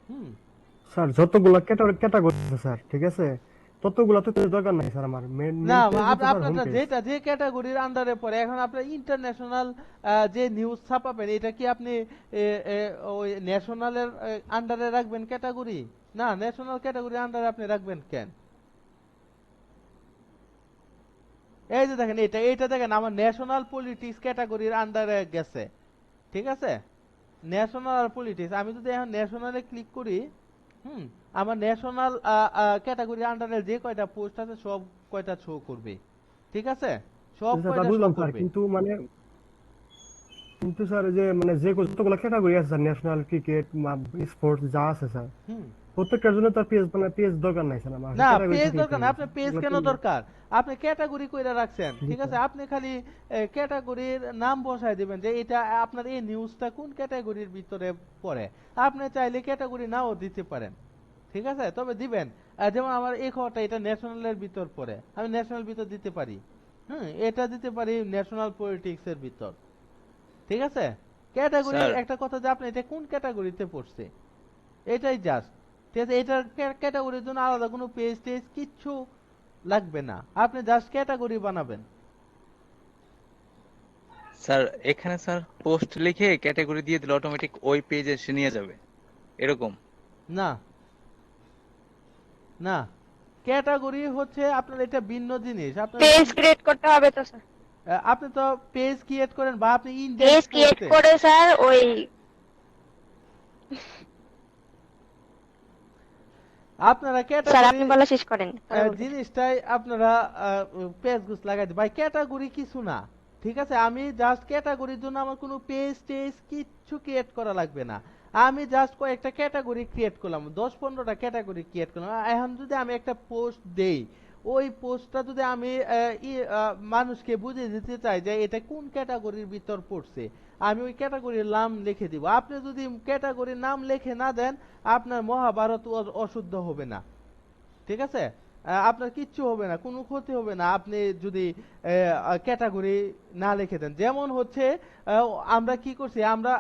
হুম। স্যার যতগুলা ক্যাটাগরি আছে স্যার, ঠিক আছে, ততগুলা তো দরকার নাই স্যার, আমার মেন না, মেন পেজই তো স্যার হোম আপনারটা পেজ। যেটা যে ক্যাটাগরির আন্ডারে পড়ে, এখন আপনার ইন্টারন্যাশনাল যে নিউজ ছাপাবেন, এটা কি আপনি এ, এ, ওই ন্যাশনালের আন্ডারে রাখবেন ক্যাটাগরি? না, ন্যাশনাল ক্যাটাগরির আন্ডারে আপনি রাখবেন কেন? এই যে দেখেন, এটা দেখেন আমার ন্যাশনাল পলিটিক্স ক্যাটাগরির আন্ডারে গেছে। ঠিক আছে, ন্যাশনাল আর পলিটিক্স, আমি যদি এখন ন্যাশনালে ক্লিক করি, হুম, আমার ন্যাশনাল ক্যাটাগরির আন্ডারে যে কয়টা পোস্ট আছে সব কয়টা শো করবে। ঠিক আছে, সব স্যার তা কয়টা শো বুঝলাম স্যার, করবে। কিন্তু স্যার যে মানে যে যতগুলা ক্যাটাগরি আছে স্যার, ন্যাশনাল, ক্রিকেট, স্পোর্টস যা আছে স্যার, হুম। প্রত্যেকটার জন্য তার পেজ মানে পেজ দরকার নাই স্যার, আমার না, ক্যাটাগরি পেজ থাকলে তো দরকার না, হবে আপনার স্যার, পেজ এগুলো কেন করলে। দরকার? আপনি ক্যাটাগরি কইরা রাখছেন, জি ঠিক আছে, স্যার। আপনি খালি ক্যাটাগরির নাম বসায় দিবেন যে এটা আপনার এই নিউজটা কোন ক্যাটাগরির ভিতরে পড়ে। আপনি চাইলে ক্যাটাগরি নাও দিতে পারেন। ঠিক আছে, তবে দিবেন। যেমন আমার এই খবরটা এটা ন্যাশনালের ভিতর পড়ে, আমি ন্যাশনাল ভিতর দিতে পারি। হুম, এটা দিতে পারি ন্যাশনাল পলিটিক্স এর ভিতর। ঠিক আছে, ক্যাটাগরি স্যার একটা কথা, যে আপনি এটা কোন ক্যাটাগরিতে পড়ছে, এটাই জাস্ট। ঠিক আছে, এটার ক্যাটাগরির জন্য আলাদা কোনো পেজ টেজ কিচ্ছু লাগবে না, আপনি জাস্ট ক্যাটাগরি বানাবেন। স্যার এখানে স্যার পোস্ট লিখে ক্যাটাগরি দিয়ে দিলে অটোমেটিক ওই পেজে এসে নিয়ে যাবে এরকম? না, না, ক্যাটাগরি হচ্ছে আপনার এটা ভিন্ন জিনিস। আপনার পেজ ক্রিয়েট করতে হবে তো স্যার। আপনি তো পেজ ক্রিয়েট করেন বা আপনি ইনডেক্স পেজ ক্রিয়েট পোস্টে করে স্যার ওই আপনারা স্যার ক্যাটাগরি আপনি বলা শেষ করেন পরে বলবেন। জিনিসটাই আপনারা পেজ গুছ লাগাই ভাই, ক্যাটাগরি কিছু না। ঠিক আছে, আমি জাস্ট ক্যাটাগরির জন্য আমার কোনো পেজ টেজ কিচ্ছু ক্রিয়েট করা লাগবে না। আমি জাস্ট কয়েকটা ক্যাটাগরি ক্রিয়েট করলাম, 10-15টা ক্যাটাগরি ক্রিয়েট করলাম। এখন যদি আমি একটা পোস্ট দেই, ওই পোস্টটা যদি আমি মানুষকে বুঝিয়ে দিতে চাই যে এটা কোন ক্যাটাগরির ভিতর পড়ছে, আমি ওই ক্যাটাগরির নাম লিখে দিব। আপনি যদি ক্যাটাগরির নাম লিখে না দেন, আপনার মহাভারত অশুদ্ধ হবে না। ঠিক আছে, আপনার কিচ্ছু হবে না, কোনো ক্ষতি হবে না আপনি যদি ক্যাটাগরি না লিখে দেন। যেমন হচ্ছে আমরা কি করছি, আমরা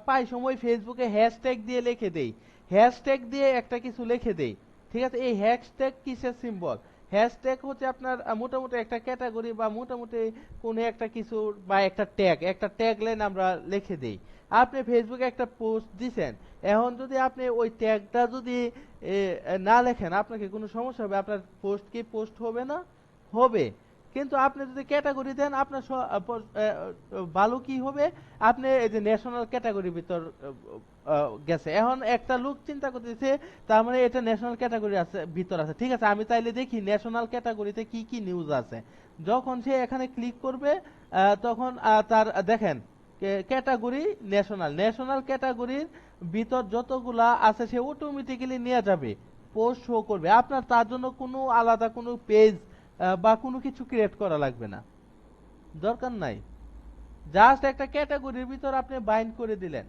প্রায় সময় ফেসবুকে হ্যাশট্যাগ দিয়ে লিখে দেই, হ্যাশট্যাগ দিয়ে একটা কিছু লিখে দেই। ঠিক আছে, এই হ্যাশট্যাগ কিসের সিম্বল? হ্যাশট্যাগ হচ্ছে আপনার মোটামুটি একটা ক্যাটাগরি বা মোটামুটি কোনো একটা কিছু বা একটা ট্যাগ লাইন আমরা লিখে দেই। আপনি ফেসবুকে একটা পোস্ট দিছেন, এখন যদি আপনি ওই ট্যাগটা যদি না লেখেন, আপনাকে কোনো সমস্যা হবে? আপনার পোস্ট কি পোস্ট হবে না? হবে। কিন্তু আপনি যদি ক্যাটাগরি দেন, আপনার ভালো কি হবে, আপনি এই যে ন্যাশনাল ক্যাটাগরির ভিতর গেছে। এখন একটা লোক চিন্তা করতেছে, তার মানে এটা ন্যাশনাল ক্যাটাগরি আছে ভিতর আছে। ঠিক আছে, আমি তাইলে দেখি ন্যাশনাল ক্যাটাগরিতে কি কি নিউজ আছে। যখন সে এখানে ক্লিক করবে, তখন তার দেখেন ক্যাটাগরি ন্যাশনাল, ন্যাশনাল ক্যাটাগরির ভিতর যতগুলা আছে সে অটোমেটিক্যালি নিয়ে যাবে, পোস্ট শো করবে। আপনার তার জন্য কোনো আলাদা কোনো পেজ বা কোনো কিছু ক্রিয়েট করা লাগবে না, দরকার নাই। জাস্ট একটা ক্যাটাগরির ভিতর আপনি বাইন্ড করে দিলেন।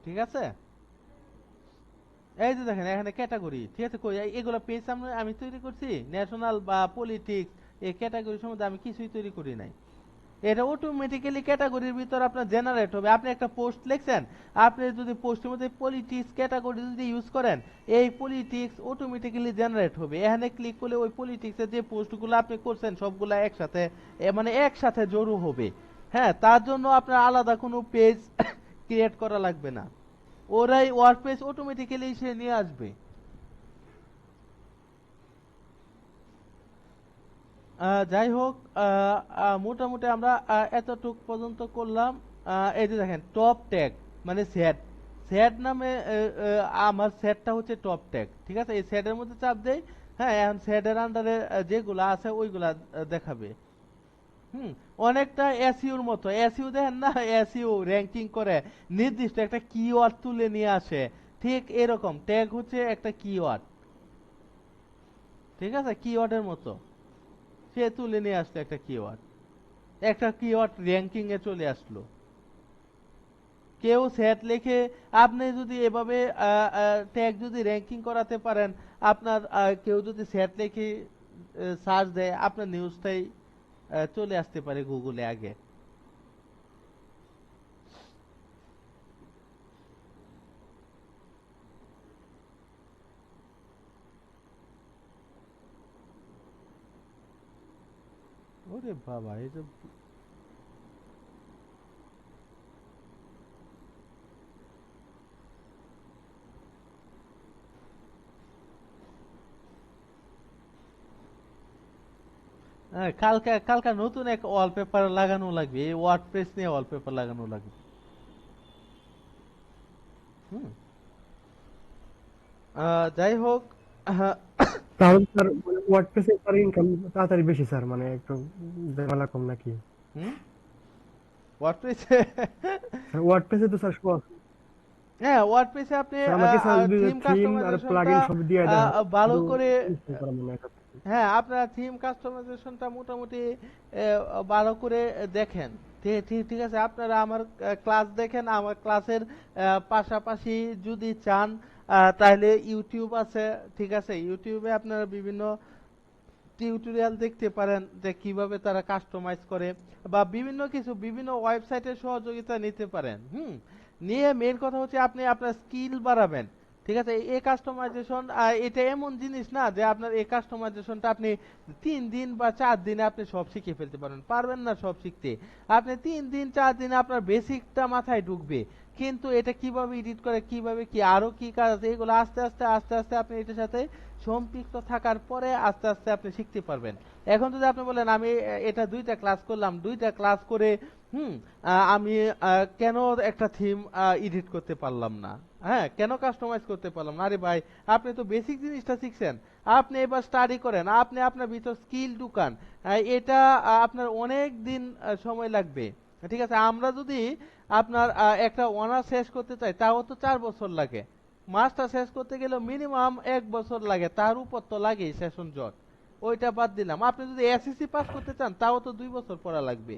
ঠিক আছে, এই যে দেখেন এখানে ক্যাটাগরি। ঠিক আছে, কই এগুলো পেজ আমি তৈরি করছি? ন্যাশনাল বা পলিটিক্স এই ক্যাটাগরি সম্বন্ধে আমি কিছুই তৈরি করি নাই। এটা অটোমেটিক্যালি ক্যাটাগরির ভিতর আপনার জেনারেট হবে। আপনি একটা পোস্ট লিখছেন, আপনি যদি পোস্টের মধ্যে পলিটিক্স ক্যাটাগরি যদি ইউজ করেন, এই পলিটিক্স অটোমেটিক্যালি জেনারেট হবে। এখানে ক্লিক করলে ওই পলিটিক্সের যে পোস্টগুলো আপনি করছেন সবগুলা একসাথে মানে একসাথে জড়ো হবে। হ্যাঁ, তার জন্য আপনার আলাদা কোনো পেজ ক্রিয়েট করা লাগবে না, ওরাই ওয়ার্ডপ্রেস অটোমেটিক্যালি সে নিয়ে আসবে। যাই হোক, মোটামুটি আমরা এতটুক পর্যন্ত করলাম। এই যে দেখেন টপ ট্যাগ মানে সেট, সেট নামে আমার সেটটা হচ্ছে টপ ট্যাগ। ঠিক আছে, এই সেটের মধ্যে চাপ দেই। হ্যাঁ, এখন সেটের আন্ডারে যেগুলা আছে ওইগুলা দেখাবে। হুম, অনেকটা এসইউর মতো। এসইউ দেখেন না, এসইউ র্যাঙ্কিং করে নির্দিষ্ট একটা কিওয়ার্ড তুলে নিয়ে আসে, ঠিক এরকম ট্যাগ হচ্ছে একটা কিওয়ার্ড। ঠিক আছে, কিওয়ার্ডের মতো সে তুলে নিয়ে আসলো একটা কিওয়ার্ড র্যাঙ্কিং এ চলে আসলো। কেউ সেট লিখে আপনি যদি এভাবে ট্যাগ যদি র্যাঙ্কিং করাতে পারেন, আপনার কেউ যদি সেট লিখে সার্চ দেয়, আপনার নিউজটাই চলে আসতে পারে গুগলে আগে। ওরে বাবা, এই যে কালকে কালকে নতুন এক ওয়ালপেপার লাগানো লাগবে, এই ওয়ার্ডপ্রেস নিয়ে ওয়ালপেপার লাগানো লাগবে। হুম, যাই হোক। তাহলে স্যার মানে ওয়ার্ডপ্রেসে স্যার ইনকাম তাড়াতাড়ি বেশি স্যার, মানে একটু ঝামেলা কম নাকি? হুম, ওয়ার্ডপ্রেস স্যার ওয়ার্ডপ্রেসে তো স্যার সব আছে। হ্যাঁ, ওয়ার্ডপ্রেসে আপনি স্যার আমাকে স্যার যদি থিম থিম আর কাস্টমাইজেশনটা প্লাগইন সব দিয়ে দেওয়া হয় ভালো শুধু করে। ইনস্টল করা মনে হয় কাছে। হ্যাঁ, আপনার থিম কাস্টমাইজেশনটা মোটামুটি ভালো করে দেখেন। ঠিক ঠিক ঠিক আছে, আপনারা আমার ক্লাস দেখেন। আমার ক্লাসের পাশাপাশি যদি চান, তাহলে ইউটিউব আছে। ঠিক আছে, ইউটিউবে আপনারা বিভিন্ন টিউটোরিয়াল দেখতে পারেন যে কিভাবে তারা কাস্টমাইজ করে, বা বিভিন্ন কিছু বিভিন্ন ওয়েবসাইটের সহযোগিতা নিতে পারেন। নিয়ে মেইন কথা হচ্ছে আপনি আপনার স্কিল বাড়াবেন। ঠিক আছে, এই কাস্টমাইজেশন এটা এমন জিনিস না যে আপনার এই কাস্টমাইজেশনটা আপনি 3 দিন বা 4 দিনে আপনি সব শিখে ফেলতে পারবেন, পারবেন না সব শিখতে। আপনি 3 দিন 4 দিনে আপনার বেসিকটা মাথায় ঢুকবে, কিন্তু এটা কিভাবে এডিট করে, কিভাবে কি আরো কি কাজ আছে, এগুলো আস্তে আস্তে আস্তে আস্তে আপনি এটার সাথে সম্পৃক্ত থাকার পরে আস্তে আস্তে আপনি শিখতে পারবেন। এখন যদি আপনি বলেন আমি এটা 2টা ক্লাস করলাম, 2টা ক্লাস করে আমি কেন একটা থিম এডিট করতে পারলাম না, হ্যাঁ কেন কাস্টমাইজ করতে পারলাম না? আরে ভাই, আপনি তো বেসিক জিনিসটা শিখছেন, আপনি এবার স্টাডি করেন, আপনি আপনার ভিতর স্কিল ঢুকান। এটা আপনার অনেক দিন সময় লাগবে। ঠিক আছে, আমরা যদি আপনার একটা অনার্স শেষ করতে চাই তাও তো 4 বছর লাগে, মাস্টার শেষ করতে গেলে মিনিমাম 1 বছর লাগে, তার উপর তো লাগেই সেশন জট। ওইটা বাদ দিলাম, আপনি যদি এসএসসি পাস করতে চান তাও তো 2 বছর পড়া লাগবে।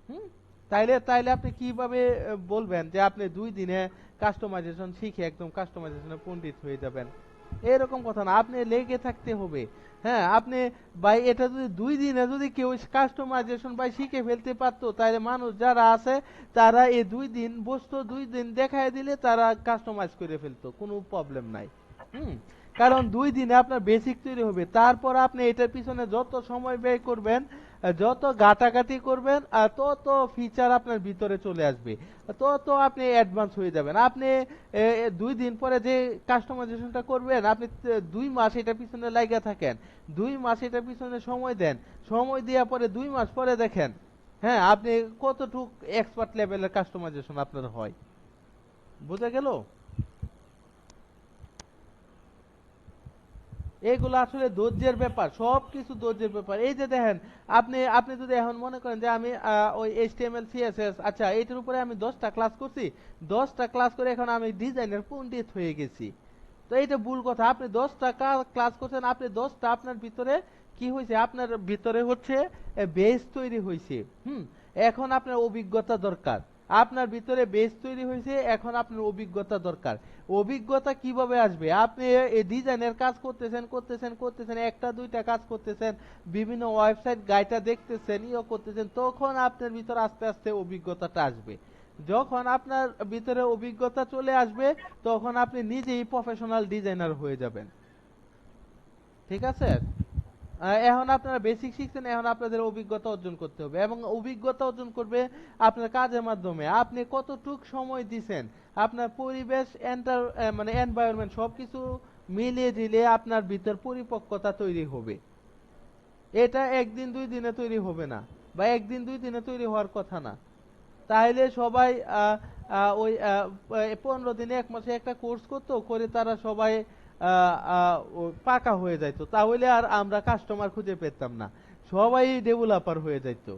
হুম তাইলে তাইলে আপনি কিভাবে বলবেন যে আপনি 2 দিনে কাস্টমাইজেশন শিখে একদম কাস্টমাইজেশনে পণ্ডিত হয়ে যাবেন? এরকম কথা না, আপনি লেগে থাকতে হবে। হ্যাঁ আপনি ভাই, এটা যদি 2 দিনে যদি কেউ কাস্টমাইজেশন ভাই শিখে ফেলতে পারতো, তাহলে মানুষ যারা আছে তারা এই 2 দিন বসতো, 2 দিন দেখায় দিলে তারা কাস্টমাইজ করে ফেলতো, কোনো প্রবলেম নাই। হুম কারণ 2 দিনে আপনার বেসিক তৈরি হবে, তারপর আপনি এটার পিছনে যত সময় ব্যয় করবেন, যত ঘাটাঘাটি করবেন, তত ফিচার আপনার ভিতরে চলে আসবে, তত আপনি অ্যাডভান্স হয়ে যাবেন। আপনি 2 দিন পরে যে কাস্টমাইজেশনটা করবেন, আপনি 2 মাস এটার পিছনে লাগা থাকেন, 2 মাস এটার পিছনে সময় দেন, সময় দেওয়ার পরে 2 মাস পরে দেখেন, হ্যাঁ আপনি কতটুক এক্সপার্ট লেভেলের কাস্টমাইজেশন আপনার হয়। বুঝা গেল? এগুলো আসলে ধৈর্যের ব্যাপার, সবকিছু ধৈর্যের ব্যাপার। এই যে দেখেন, আপনি আপনি যদি এখন মনে করেন যে আমি ওই এইচটিএমএল সিএসএস, আচ্ছা এটার উপরে আমি 10টা ক্লাস করছি, 10টা ক্লাস করে এখন আমি ডিজাইনের পণ্ডিত হয়ে গেছি, তো এটা ভুল কথা। আপনি 10টা ক্লাস করছেন, আপনি 10টা আপনার ভিতরে কি হয়েছে, আপনার ভিতরে হচ্ছে বেস তৈরি হয়েছে। এখন আপনার অভিজ্ঞতা দরকার, আপনার ভিতরে বেস তৈরি হয়েছে, এখন আপনার অভিজ্ঞতা দরকার। অভিজ্ঞতা কিভাবে আসবে? আপনি এই ডিজাইনের কাজ করতেছেন করতেছেন করতেছেন, একটা 2টা কাজ করতেছেন, বিভিন্ন ওয়েবসাইট গাইডটা দেখতেছেন, ইয়ে করতেছেন, তখন আপনার ভিতর আস্তে আস্তে অভিজ্ঞতাটা আসবে। যখন আপনার ভিতরে অভিজ্ঞতা চলে আসবে, তখন আপনি নিজেই প্রফেশনাল ডিজাইনার হয়ে যাবেন। ঠিক আছে, এখন আপনারা বেসিক শিখছেন, এখন আপনাদের অভিজ্ঞতা অর্জন করতে হবে, এবং অভিজ্ঞতা অর্জন করবে আপনার কাজের মাধ্যমে। আপনি কতটুক সময় দিছেন, আপনার পরিবেশ মানে এনভায়রনমেন্ট সবকিছু মিলিয়ে দিলে আপনার ভিতর পরিপক্কতা তৈরি হবে। এটা 1 দিন 2 দিনে তৈরি হবে না, বা 1 দিন 2 দিনে তৈরি হওয়ার কথা না। তাহলে সবাই ওই 15 দিনে 1 মাসে একটা কোর্স করতো, করে তারা সবাই পাকা হয়ে যাইতো, তাহলে আর আমরা কাস্টমার খুঁজে পেতাম না, সবাই ডেভেলপার হয়ে যাইতো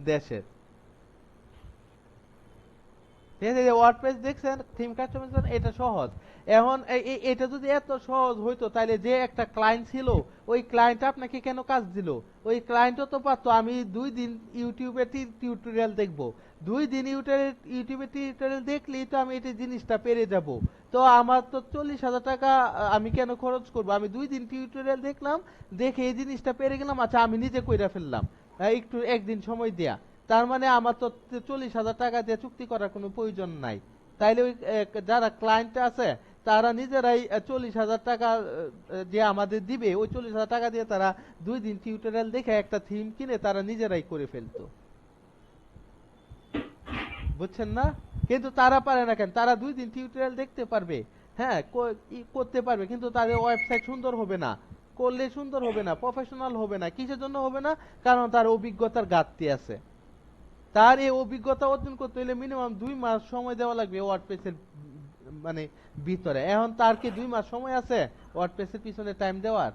দেশের। ঠিক আছে, যে ওয়ার্ডপ্রেস দেখছেন থিম কাস্টমাইজেশন, এটা সহজ। এখন এটা যদি এত সহজ হইতো, তাহলে যে একটা ক্লায়েন্ট ছিল, ওই ক্লায়েন্ট আপনাকে কেন কাজ দিল? ওই ক্লায়েন্টও তো পারতো আমি 2 দিন ইউটিউবে টিউটোরিয়াল দেখবো, 2 দিন ইউটিউবে টিউটোরিয়াল দেখলেই তো আমি এই জিনিসটা পেরে যাব। তো আমার তো 40,000 টাকা আমি কেন খরচ করবো? আমি 2 দিন টিউটোরিয়াল দেখলাম, দেখে এই জিনিসটা পেরে গেলাম, আচ্ছা আমি নিজে কইরা ফেললাম, একটু 1 দিন সময় দেয়া। তার মানে আমার তো 40,000 টাকা দিয়ে চুক্তি করার কোনো প্রয়োজন নাই। তাইলে ওই যারা ক্লায়েন্ট আছে তারা নিজেরাই 40,000 টাকা যে আমাদের দিবে, ওই 40,000 টাকা দিয়ে তারা 2 দিন টিউটোরিয়াল দেখে একটা থিম কিনে তারা নিজেরাই করে ফেলতো। বুঝছেন না? কিন্তু তারা পারে না কেন? তারা 2 দিন টিউটোরিয়াল দেখতে পারবে, হ্যাঁ করতে পারবে, কিন্তু তাদের ওয়েবসাইট সুন্দর হবে না, করলে সুন্দর হবে না, প্রফেশনাল হবে না। কিসের জন্য হবে না? কারণ তার অভিজ্ঞতার ঘাটতি আছে। তার এই অভিজ্ঞতা অর্জন করতে হলে মিনিমাম 2 মাস সময় দেওয়া লাগবে ওয়ার্ডপ্রেসের মানে ভিতরে। এখন তার কি 2 মাস সময় আছে ওয়ার্ডপ্রেসের পিছনে টাইম দেওয়ার?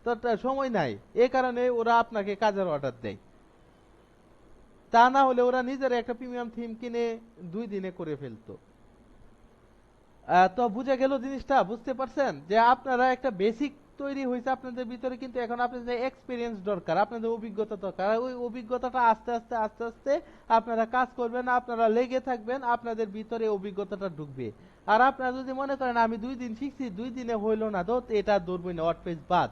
তো তার সময় নাই, এই কারণে ওরা আপনাকে কাজের অর্ডার দেয়। তা না হলে ওরা নিজেরা একটা প্রিমিয়াম থিম কিনে 2 দিনে করে ফেলতো। তো বুঝে গেল জিনিসটা? বুঝতে পারছেন যে আপনারা একটা বেসিক তৈরি হয়েছে আপনাদের ভিতরে, কিন্তু এখন আপনাদের এক্সপিরিয়েন্স দরকার, আপনাদের অভিজ্ঞতা দরকার। আর ওই অভিজ্ঞতাটা আস্তে আস্তে আস্তে আস্তে আপনারা কাজ করবেন, আপনারা লেগে থাকবেন, আপনাদের ভিতরে অভিজ্ঞতাটা ঢুকবে। আর আপনারা যদি মনে করেন আমি 2 দিন শিখছি, 2 দিনে হইলো না, তো এটা ধরবই না, ওয়ার্ডপ্রেস বাদ,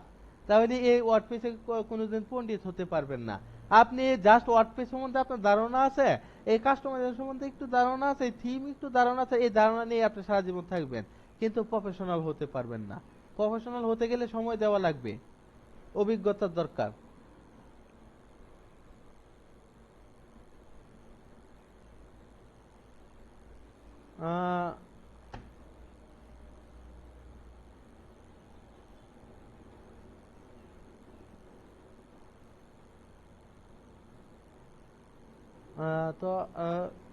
তাহলে এই ওয়ার্ডপ্রেসে কোনোদিন পণ্ডিত হতে পারবেন না। আপনি জাস্ট ওয়ার্ডপ্রেস সম্বন্ধে আপনার ধারণা আছে, এই কাস্টমাইজেশন সম্বন্ধে একটু ধারণা আছে, এই থিম একটু ধারণা আছে, এই ধারণা নিয়ে আপনি সারা জীবন থাকবেন, কিন্তু প্রফেশনাল হতে পারবেন না। প্রফেশনাল হতে গেলে সময় দেওয়া লাগবে, অভিজ্ঞতার দরকার। আহ, তো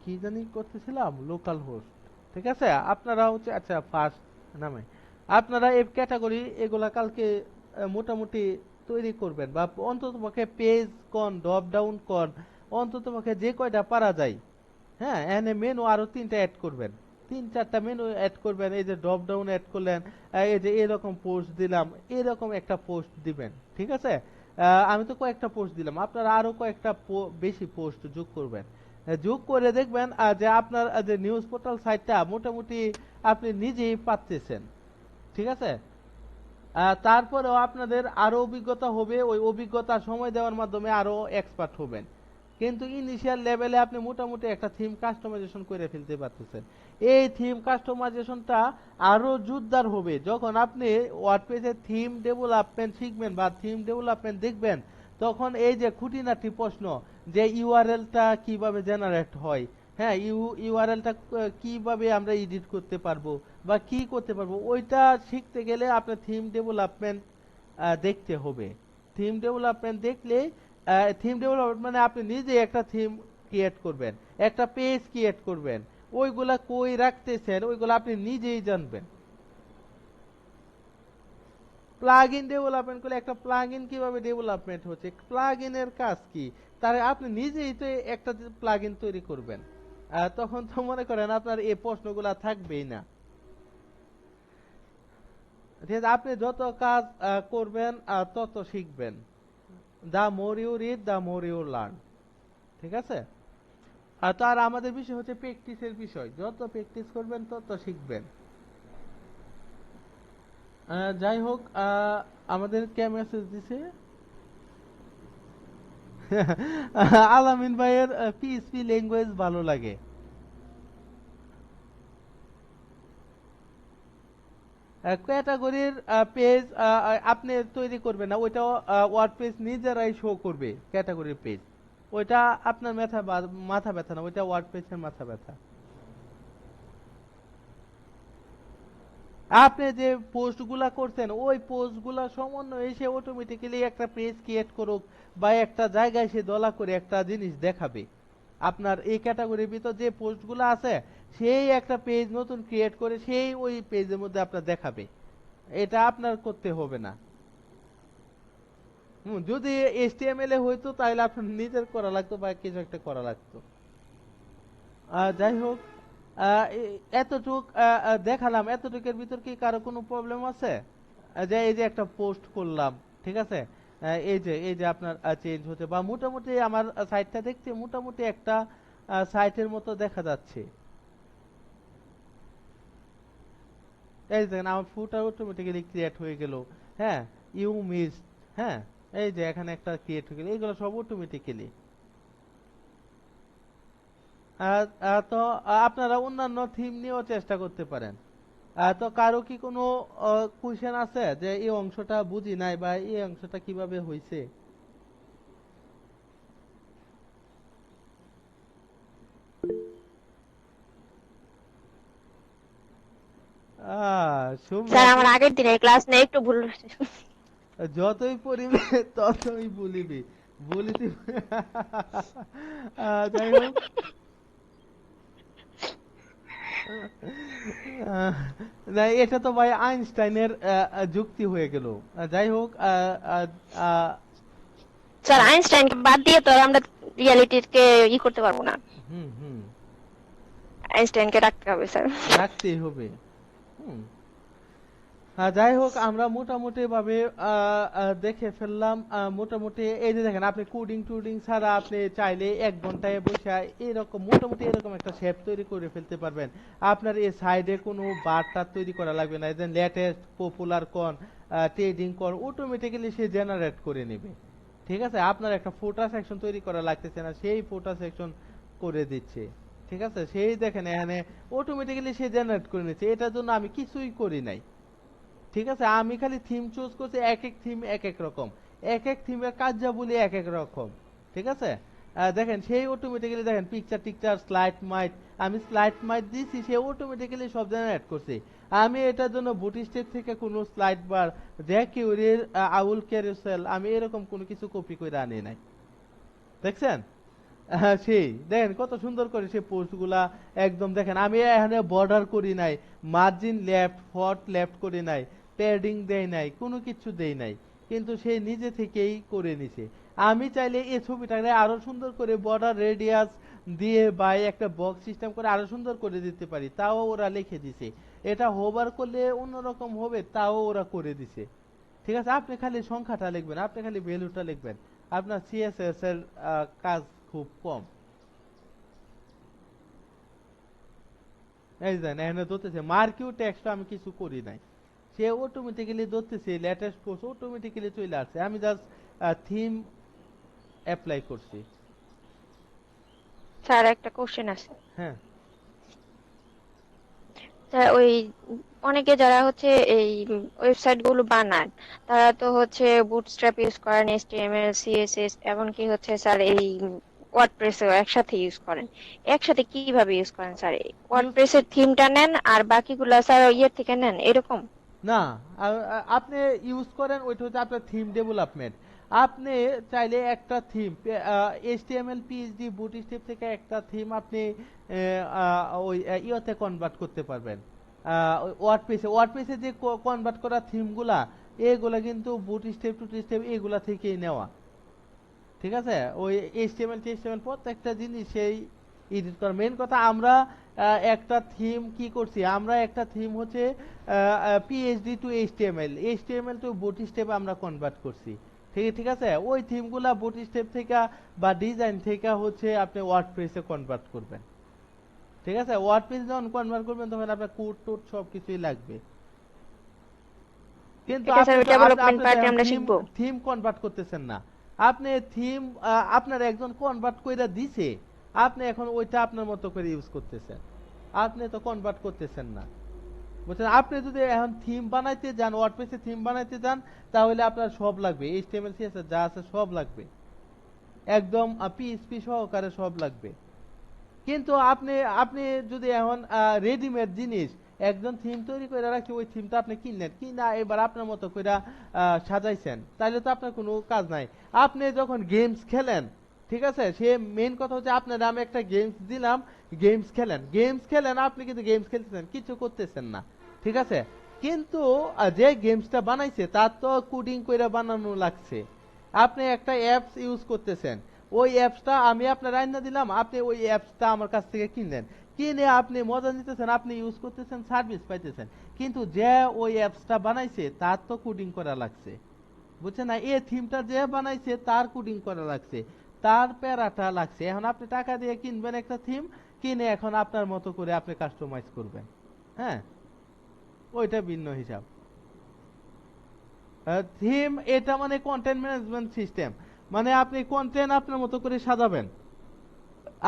কি জানি করতেছিলাম, লোকাল হোস্ট। ঠিক আছে, আপনারা হচ্ছে আচ্ছা ফার্স্ট নামে আপনারা এই ক্যাটাগরি এগুলা কালকে মোটামুটি তৈরি করবেন, বা অন্তত পক্ষে পেজ কন, ড্রপ ডাউন কন, অন্তত পক্ষে যে কয়টা পারা যায়। হ্যাঁ, এনে মেনু আরো 3টা অ্যাড করবেন, 3-4টা মেনু অ্যাড করবেন। এই যে ড্রপ ডাউন অ্যাড করলেন, এই যে এরকম পোস্ট দিলাম, এরকম একটা পোস্ট দিবেন। ঠিক আছে, আমি তো কয়েকটা পোস্ট দিলাম, আপনারা আরো কয়েকটা বেশি পোস্ট যোগ করবেন। যোগ করে দেখবেন যে আপনার যে নিউজ পোর্টাল সাইটটা মোটামুটি আপনি নিজেই পাচ্ছেন। ঠিক আছে, তারপরেও আপনাদের আরো অভিজ্ঞতা হবে, ওই অভিজ্ঞতা সময় দেওয়ার মাধ্যমে আরো এক্সপার্ট হবেন। কিন্তু ইনিশিয়াল লেভেলে আপনি মোটামুটি একটা থিম কাস্টমাইজেশন করে ফেলতে পারতেছেন। এই থিম কাস্টমাইজেশনটা আরো জোরদার হবে যখন আপনি ওয়ার্ডপ্রেসের থিম ডেভেলপমেন্ট শিখবেন বা থিম ডেভেলপমেন্ট দেখবেন। তখন এই যে খুঁটিনাটি প্রশ্ন, যে ইউআরএলটা কিভাবে জেনারেট হয়, হ্যাঁ ইউআরএলটা কিভাবে আমরা এডিট করতে পারবো বা কি করতে পারবো, ওইটা শিখতে গেলে আপনার থিম ডেভেলপমেন্ট দেখতে হবে। থিম ডেভেলপমেন্ট দেখলে, থিম ডেভেলপমেন্ট মানে আপনি নিজে একটা থিম ক্রিয়েট করবেন, একটা পেজ ক্রিয়েট করবেন, ওইগুলা কই রাখতেছেন ওইগুলা আপনি নিজেই জানবেন। প্লাগইন ডেভেলপমেন্ট করলে একটা প্লাগইন কিভাবে ডেভেলপমেন্ট হচ্ছে, প্লাগইনের কাজ কি, তার আপনি নিজেই তো একটা প্লাগইন তৈরি করবেন। তখন তো মনে করেন আপনার এই প্রশ্নগুলা থাকবেই না। ঠিক আছে, আপনি যত কাজ করবেন তত শিখবেন। The more you read the more you learn. ঠিক আছে, আর তার আমাদের বিষয় হচ্ছে প্র্যাকটিসের বিষয়, যত প্র্যাকটিস করবেন তত শিখবেন। যাই হোক, আমাদের কে মেসেজ দিছে? আলামিন ভাইয়ের পিএইচপি ল্যাঙ্গুয়েজ ভালো লাগে। ক্যাটাগরির পেজ আপনি তৈরি করবেন না, ওইটা ওয়ার্ডপ্রেস নিজেরাই শো করবে ক্যাটাগরির পেজ। ওইটা আপনার মাথা ব্যথা না, ওইটা ওয়ার্ডপ্রেসের মাথা ব্যথা। আপনি যে পোস্টগুলা করছেন ওই পোস্টগুলা সমন্বয়ে এসে অটোমেটিক্যালি একটা পেজ ক্রিয়েট করুক, বা একটা জায়গায় সে দলা করে একটা জিনিস দেখাবে। আপনার এই ক্যাটাগরির ভিতর যে পোস্টগুলো আছে সেই একটা পেজ নতুন ক্রিয়েট করে সেই ওই পেজের মধ্যে আপনার দেখাবে। এটা আপনার করতে হবে না। যদি এইচটিএমএল এ হইতো তাহলে আপনার নিজের করা লাগতো বা কিছু একটা করা লাগতো। যাই হোক, এতটুক দেখালাম, এতটুকের ভিতর কি কারো কোনো প্রবলেম আছে? যে এই যে একটা পোস্ট করলাম, ঠিক আছে, এই যে আপনার চেঞ্জ হচ্ছে, বা মোটামুটি আমার সাইটটা দেখতে মোটামুটি একটা সাইটের মতো দেখা যাচ্ছে। এই দেখেন আমার ফুটার অটোমেটিক্যালি ক্রিয়েট হয়ে গেল। হ্যাঁ, ইউ মিস, হ্যাঁ, এই যে এখানে একটা ক্রিয়েট হয়ে গেল, এইগুলো সব অটোমেটিক্যালি। তো আপনারা অন্যান্য থিম নিয়েও চেষ্টা করতে পারেন। তো কারো কি কোনো কোয়েশ্চেন আছে যে এই অংশটা বুঝি নাই বা এই অংশটা কিভাবে হইছে? স্যার শুভ্রা, আমার আগের দিনের ক্লাস নেই, একটু ভুল হয়েছে। যতই পড়িবে ততই বলিবি, বলিতে যাই হোক, আহ, না এটা তো ভাই আইনস্টাইনের যুক্তি হয়ে গেল। যাই হোক, আহ, স্যার আইনস্টাইনকে বাদ দিয়ে তো আর আমরা রিয়ালিটিকে করতে পারবো না, হুম হুম, আইনস্টাইনকে রাখতে হবে স্যার। রাখতেই হবে। হুম, যাই হোক, আমরা মোটামুটি ভাবে দেখে ফেললাম। মোটামুটি এই যে দেখেন, আপনি কোডিং টুডিং ছাড়া আপনি চাইলে 1 ঘন্টায় বসে এরকম মোটামুটি এরকম একটা শেপ তৈরি করে ফেলতে পারবেন। আপনার এই সাইডে কোনো বারটা তৈরি করা লাগবে না, এই যে লেটেস্ট পপুলার কোন ট্রেডিং কোন অটোমেটিক্যালি সে জেনারেট করে নেবে। ঠিক আছে, আপনার একটা ফোটা সেকশন তৈরি করা লাগতেছে না, সেই ফোটা সেকশন করে দিচ্ছে। ঠিক আছে, সেই দেখেন এখানে অটোমেটিক্যালি সে জেনারেট করে নিচ্ছে, এটার জন্য আমি কিছুই করি নাই। ঠিক আছে, আমি খালি থিম চুজ করছি, এক এক থিম এক এক রকম, এক এক থিমের কার্যাবলী এক এক রকম। ঠিক আছে, দেখেন সেই অটোমেটিক্যালি দেখেন পিকচার টিকচার স্লাইড মাইট, আমি স্লাইড মাইট দিয়েছি, সে অটোমেটিক্যালি সব জেনারেট করছে। আমি এটার জন্য বুটিস্টেপ থেকে কোনো স্লাইড বার জ্যাকিউরির আউল ক্যারুসেল আমি এরকম কোনো কিছু কপি করে আনি নাই। দেখছেন, সেই দেখেন কত সুন্দর করে সে পোস্টগুলা একদম দেখেন, আমি এখানে বর্ডার করি নাই, মার্জিন লেফট ফট লেফট করি নাই, প্যাডিং দেই নাই, কোনো কিছু দেই নাই, কিন্তু সে নিজে থেকেই করে নিছে। আমি চাইলে এই ছবিটাকে আরো সুন্দর করে বর্ডার রেডিয়াস দিয়ে বা একটা বক্স সিস্টেম করে আরো সুন্দর করে দিতে পারি, তাও ওরা লিখে দিছে। এটা হোভার করলে অন্যরকম হবে, তাও ওরা করে দিছে। ঠিক আছে, আপনি খালি সংখ্যাটা লিখবেন, আপনি খালি ভ্যালুটা লিখবেন, আপনার সিএসএস এর কাজ খুব কম। এই জানেন এখানে ধরতেছে মার্কিউ টেক্সট, আমি কিছু করি নাই, সে অটোমেটিক্যালি ধরতেছে লেটেস্ট পোস্ট অটোমেটিক্যালি চলে আসছে, আমি জাস্ট থিম অ্যাপ্লাই করছি। স্যার একটা কোশ্চেন আছে। হ্যাঁ, স্যার ওই অনেকে যারা হচ্ছে এই ওয়েবসাইট গুলো বানান, তারা তো হচ্ছে বুটস্ট্র্যাপ ইউজ করেন, এইচটিএমএল, সিএসএস, এমনকি হচ্ছে স্যার এই ওয়ার্ডপ্রেসও একসাথে ইউজ করেন। একসাথে কিভাবে ইউজ করেন স্যার? ইউজ ওয়ার্ডপ্রেসের থিমটা নেন আর বাকিগুলা স্যার ইয়ের থেকে নেন এরকম? না, আপনি ইউজ করেন ওইটা হচ্ছে আপনার থিম ডেভেলপমেন্ট। আপনি চাইলে একটা থিম এইচটিএমএল পিএইচডি বুটস্ট্র্যাপ থেকে একটা থিম আপনি ওই ইয়েতে কনভার্ট করতে পারবেন। ওয়ার্ডপ্রেসে যে কনভার্ট করা থিমগুলা, এগুলা কিন্তু বুটস্ট্র্যাপ টুটস্ট্র্যাপ এগুলা থেকেই নেওয়া। ঠিক আছে, ওই এইচটিএমএল টিএচটিএমএল প্রত্যেকটা জিনিস সেই এডিট করা। মেন কথা আমরা একটা থিম কি করছি, আমরা একটা থিম হচ্ছে PhD to HTML, HTML to bootstrap আমরা কনভার্ট করছি। ঠিক ঠিক আছে, ওই থিমগুলা বুটস্ট্র্যাপ থেকে বা ডিজাইন থেকে হচ্ছে আপনি ওয়ার্ডপ্রেসে কনভার্ট করবেন। ঠিক আছে, ওয়ার্ডপ্রেস যখন কনভার্ট করবেন তখন আপনার কোড টোড সবকিছুই লাগবে। কিন্তু এটা আপনি স্যার তো ডেভেলপমেন্ট আপনি তো পার্টে এখন আমরা থিম শিখবো। থিম কনভার্ট করতেছেন না, আপনি থিম আপনার একজন কনভার্ট কইরা দিছে, আপনি এখন ওইটা আপনার মতো করে ইউজ করতেছেন, আপনি তো কনভার্ট করতেছেন না। বুঝছেন, আপনি যদি এখন থিম বানাইতে যান, ওয়ার্ডপ্রেসে থিম বানাইতে যান, তাহলে আপনার সব লাগবে, এইচটিএমএল সিএসএস যা আছে সব লাগবে, একদম পিএইচপি সহকারে সব লাগবে। কিন্তু আপনি আপনি যদি এখন রেডিমেড জিনিস একজন থিম তৈরি করে রাখছে, ওই থিমটা আপনি কিনলেন, কিনা এবার আপনার মতো করে সাজাইছেন, তাহলে তো আপনার কোনো কাজ নাই। আপনি যখন গেমস খেলেন, ঠিক আছে, সে মেন কথা হচ্ছে আপনার আমি একটা গেমস দিলাম, গেমস খেলেন, গেমস খেলেন, আপনি কিন্তু গেমস খেলতেছেন, কিছু করতেছেন না। ঠিক আছে, কিন্তু যে গেমসটা বানাইছে তার তো কোডিং করে বানানো লাগছে। আপনি একটা অ্যাপস ইউজ করতেছেন, ওই অ্যাপসটা আমি আপনার আইনা দিলাম, আপনি ওই অ্যাপসটা আমার কাছ থেকে কিনলেন, কিনে আপনি মজা নিতেছেন, আপনি ইউজ করতেছেন, সার্ভিস পাইতেছেন, কিন্তু যে ওই অ্যাপসটা বানাইছে তার তো কোডিং করা লাগছে। বুঝছেন না, এই থিমটা যে বানাইছে তার কোডিং করা লাগছে, তার প্যারাটা লাগছে। এখন আপনি টাকা দিয়ে কিনবেন একটা থিম, কিনে এখন আপনার মতো করে আপনি কাস্টমাইজ করবেন। হ্যাঁ, ওইটা ভিন্ন হিসাব। থিম এটা মানে কন্টেন্ট ম্যানেজমেন্ট সিস্টেম, মানে আপনি কন্টেন্ট আপনার মতো করে সাজাবেন,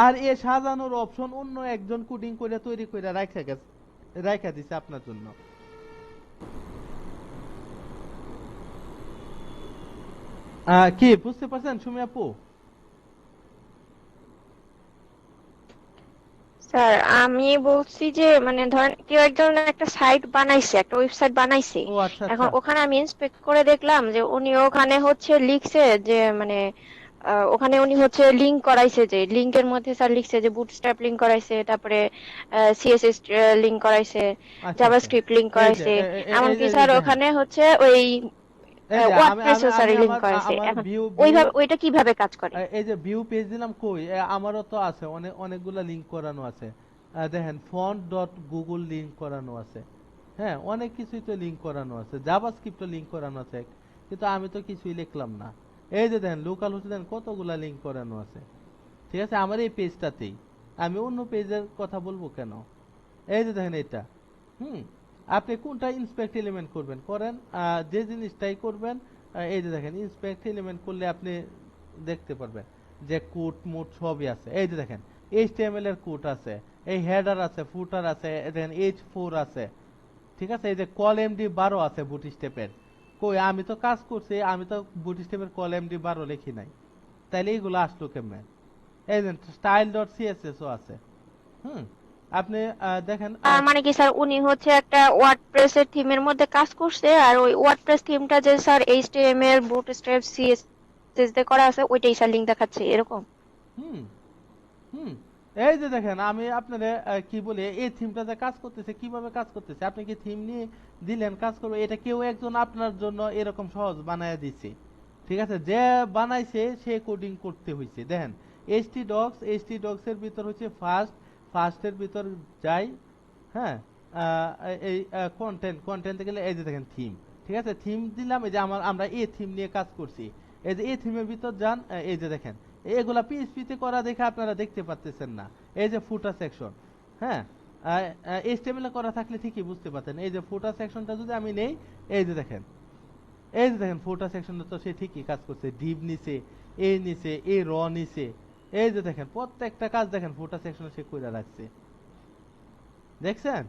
আর এ সাজানোর অপশন অন্য একজন কোডিং করে তৈরি করে রাখা গেছে, রাখা দিছে আপনার জন্য। কি বুঝতে পারছেন সুমি আপু? স্যার আমি বলছি যে মানে ধরেন কেউ একজন একটা সাইট বানাইছে, একটা ওয়েবসাইট বানাইছে, ও আচ্ছা এখন আচ্ছা। ওখানে আমি ইন্সপেক্ট করে দেখলাম যে উনি ওখানে হচ্ছে লিখছে যে মানে ওখানে উনি হচ্ছে লিংক করাইছে, যে লিংকের মধ্যে স্যার লিখছে যে বুটস্ট্র্যাপ লিংক করাইছে, তারপরে সিএসএস লিংক করাইছে, আচ্ছা আচ্ছা, জাভাস্ক্রিপ্ট লিংক এই যে করাইছে, এমনকি এই স্যার দেখেন, ওখানে হচ্ছে ওই এই যে আমি আমি ওয়ার্ডপ্রেসও স্যার আমি লিংক আমার করাইছে। আমার এখন ভিউ ভিউ ওইভাবে ওইটা কিভাবে কাজ করে? এই যে ভিউ পেজ দিলাম, কই আমারও তো আছে, অনেকগুলা লিংক করানো আছে। দেখেন ফন্ট ডট গুগল লিংক করানো আছে, হ্যাঁ অনেক কিছুই তো লিংক করানো আছে, জাভাস্ক্রিপ্টও লিংক করানো আছে, কিন্তু আমি তো কিছুই লিখলাম না। এই যে দেখেন লোকাল হচ্ছে দেখেন কতগুলা লিংক করানো আছে। ঠিক আছে, আমার এই পেজটাতেই, আমি অন্য পেজের কথা বলবো কেন? এই যে দেখেন এটা, হুম, আপনি কোনটা ইন্সপেক্ট এলিমেন্ট করবেন করেন, যে জিনিসটাই করবেন এই যে দেখেন ইন্সপেক্ট এলিমেন্ট করলে আপনি দেখতে পারবেন যে কোড মোড সবই আছে। এই যে দেখেন HTML এর কোড আছে, এই হেডার আছে, ফুটার আছে, দেখেন H4 আছে, ঠিক আছে। এই যে কল এমডি 12 আছে বুটস্ট্র্যাপের। কই আমি তো কাজ করছি, আমি তো বুটস্ট্র্যাপের কল এমডি 12 লিখি নাই, তাইলে এইগুলো আসলো কেমনে? এই যে স্টাইল ডট সিএসএস ও আছে। হুম, আপনি দেখেন তার মানে কি স্যার উনি হচ্ছে একটা ওয়ার্ডপ্রেস এর থিমের মধ্যে কাজ করছে, আর ওই ওয়ার্ডপ্রেস থিমটা যে স্যার এইচটিএমএল বুটস্ট্র্যাপ সিএসএস দিয়ে করা আছে ওইটাই স্যার লিংক দেখাচ্ছে এরকম? হুম হুম এই যে দেখেন আমি আপনাদের কি বলি, এই থিমটাতে কাজ করতেছে, কিভাবে কাজ করতেছে, আপনি কি থিম নিয়ে দিলেন কাজ করবে, এটা কেউ একজন আপনার জন্য এরকম সহজ বানায় দিচ্ছে, ঠিক আছে। যে বানাইছে সে কোডিং করতে হয়েছে। দেখেন htdocs এর ভিতর হচ্ছে ফার্স্টের ভিতর যাই, হ্যাঁ, এই কন্টেন্টে গেলে এই যে দেখেন থিম, ঠিক আছে, থিম দিলাম। এই যে আমরা এই থিম নিয়ে কাজ করছি, এই যে এই থিমের ভিতর যান, এই যে দেখেন এগুলা পিএইচপি তে করা দেখে আপনারা দেখতে পাচ্ছেন না। এই যে ফুটার সেকশন, হ্যাঁ, এইচটিএমএল এ করা থাকলে ঠিকই বুঝতে পারতেন। এই যে ফুটার সেকশনটা যদি আমি নেই, এই যে দেখেন, এই যে দেখেন ফুটার সেকশনটা তো সে ঠিকই কাজ করছে, ডিভ নিছে, এ র নিছে, এই যে দেখেন প্রত্যেকটা কাজ দেখেন ফুটার সেকশনে সে কইরা রাখছে, দেখছেন?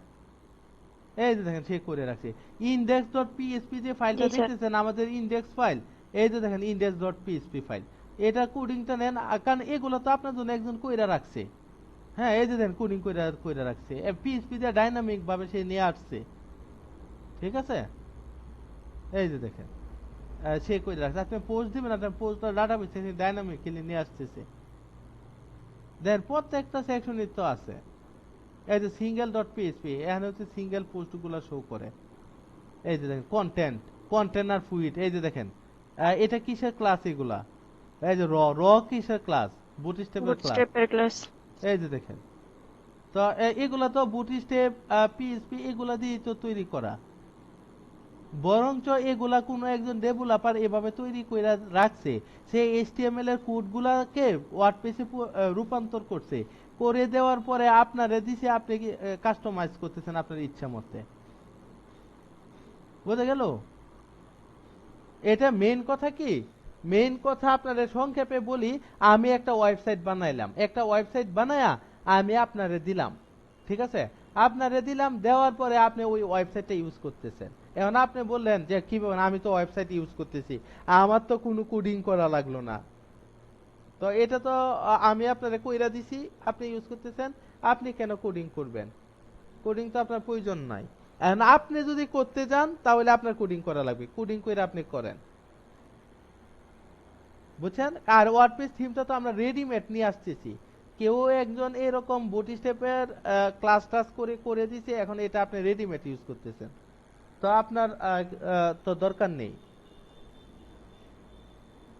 এই যে দেখেন সে করে রাখছে। index.php যে ফাইলটা জি স্যার। দেখতেছেন আমাদের ইনডেক্স ফাইল, এই যে দেখেন index.php ফাইল, এটা কোডিংটা নেন, কারণ এগুলো তো আপনার জন্য একজন কইরা রাখছে। হ্যাঁ, এই যে দেখেন কোডিং কইরা রাখছে, পিএইচপি দিয়ে ডাইনামিক ভাবে সে নিয়ে আসছে, ঠিক আছে। এই যে দেখেন সে কইরা রাখছে, আপনি পোস্ট দিবেন, আপনার পোস্টটা ডাটাবেস থেকে ডাইনামিক্যালি নিয়ে আসতেছে। দেন প্রত্যেকটা সেকশনই তো আছে। এই যে সিঙ্গেল ডট পিএইচপি, এখানে হচ্ছে সিঙ্গেল পোস্টগুলো শো করে। এই যে দেখেন কন্টেনার ফুইট, এই যে দেখেন এটা কিসের ক্লাস এগুলা, এই যে র কিসের ক্লাস, বুটস্ট্র্যাপের ক্লাস। বুটস্ট্র্যাপের ক্লাস। এই যে দেখেন, তো এগুলা তো বুটস্ট্র্যাপ পিএইচপি এগুলা দিয়ে তো তৈরি করা, বরঞ্চ এগুলা কোনো একজন ডেভেলপার এভাবে তৈরি করে রাখছে, সে এইচটিএমএল এর কোডগুলাকে ওয়ার্ডপ্রেসে রূপান্তর করছে, করে দেওয়ার পরে আপনারে দিছে, আপনি কাস্টমাইজ করতেছেন আপনার ইচ্ছা মতে। বুঝে গেল? এটা মেইন কথা কি, মেইন কথা আপনাদের সংক্ষেপে বলি, আমি একটা ওয়েবসাইট বানাইলাম, একটা ওয়েবসাইট বানায়া আমি আপনারে দিলাম, ঠিক আছে, আপনারে দিলাম, দেওয়ার পরে আপনি ওই ওয়েবসাইটটা ইউজ করতেছেন। এখন আপনি বললেন যে কি বলেন, আমি তো ওয়েবসাইট ইউজ করতেছি, আমার তো কোনো কোডিং করা লাগলো না, তো এটা তো আমি আপনারে কইরা দিছি, আপনি ইউজ করতেছেন, আপনি কেন কোডিং করবেন? কোডিং তো আপনার প্রয়োজন নাই। এখন আপনি যদি করতে যান তাহলে আপনার কোডিং করা লাগবে, কোডিং করে আপনি করেন, বুঝছেন? আর ওয়ার্ডপ্রেস থিমটা তো আমরা রেডিমেড নিয়ে আসতেছি, কেউ একজন এরকম বুটস্ট্র্যাপের ক্লাস টাস করে করে দিছে, এখন এটা আপনি রেডিমেড ইউজ করতেছেন, তো আপনার তো দরকার নেই।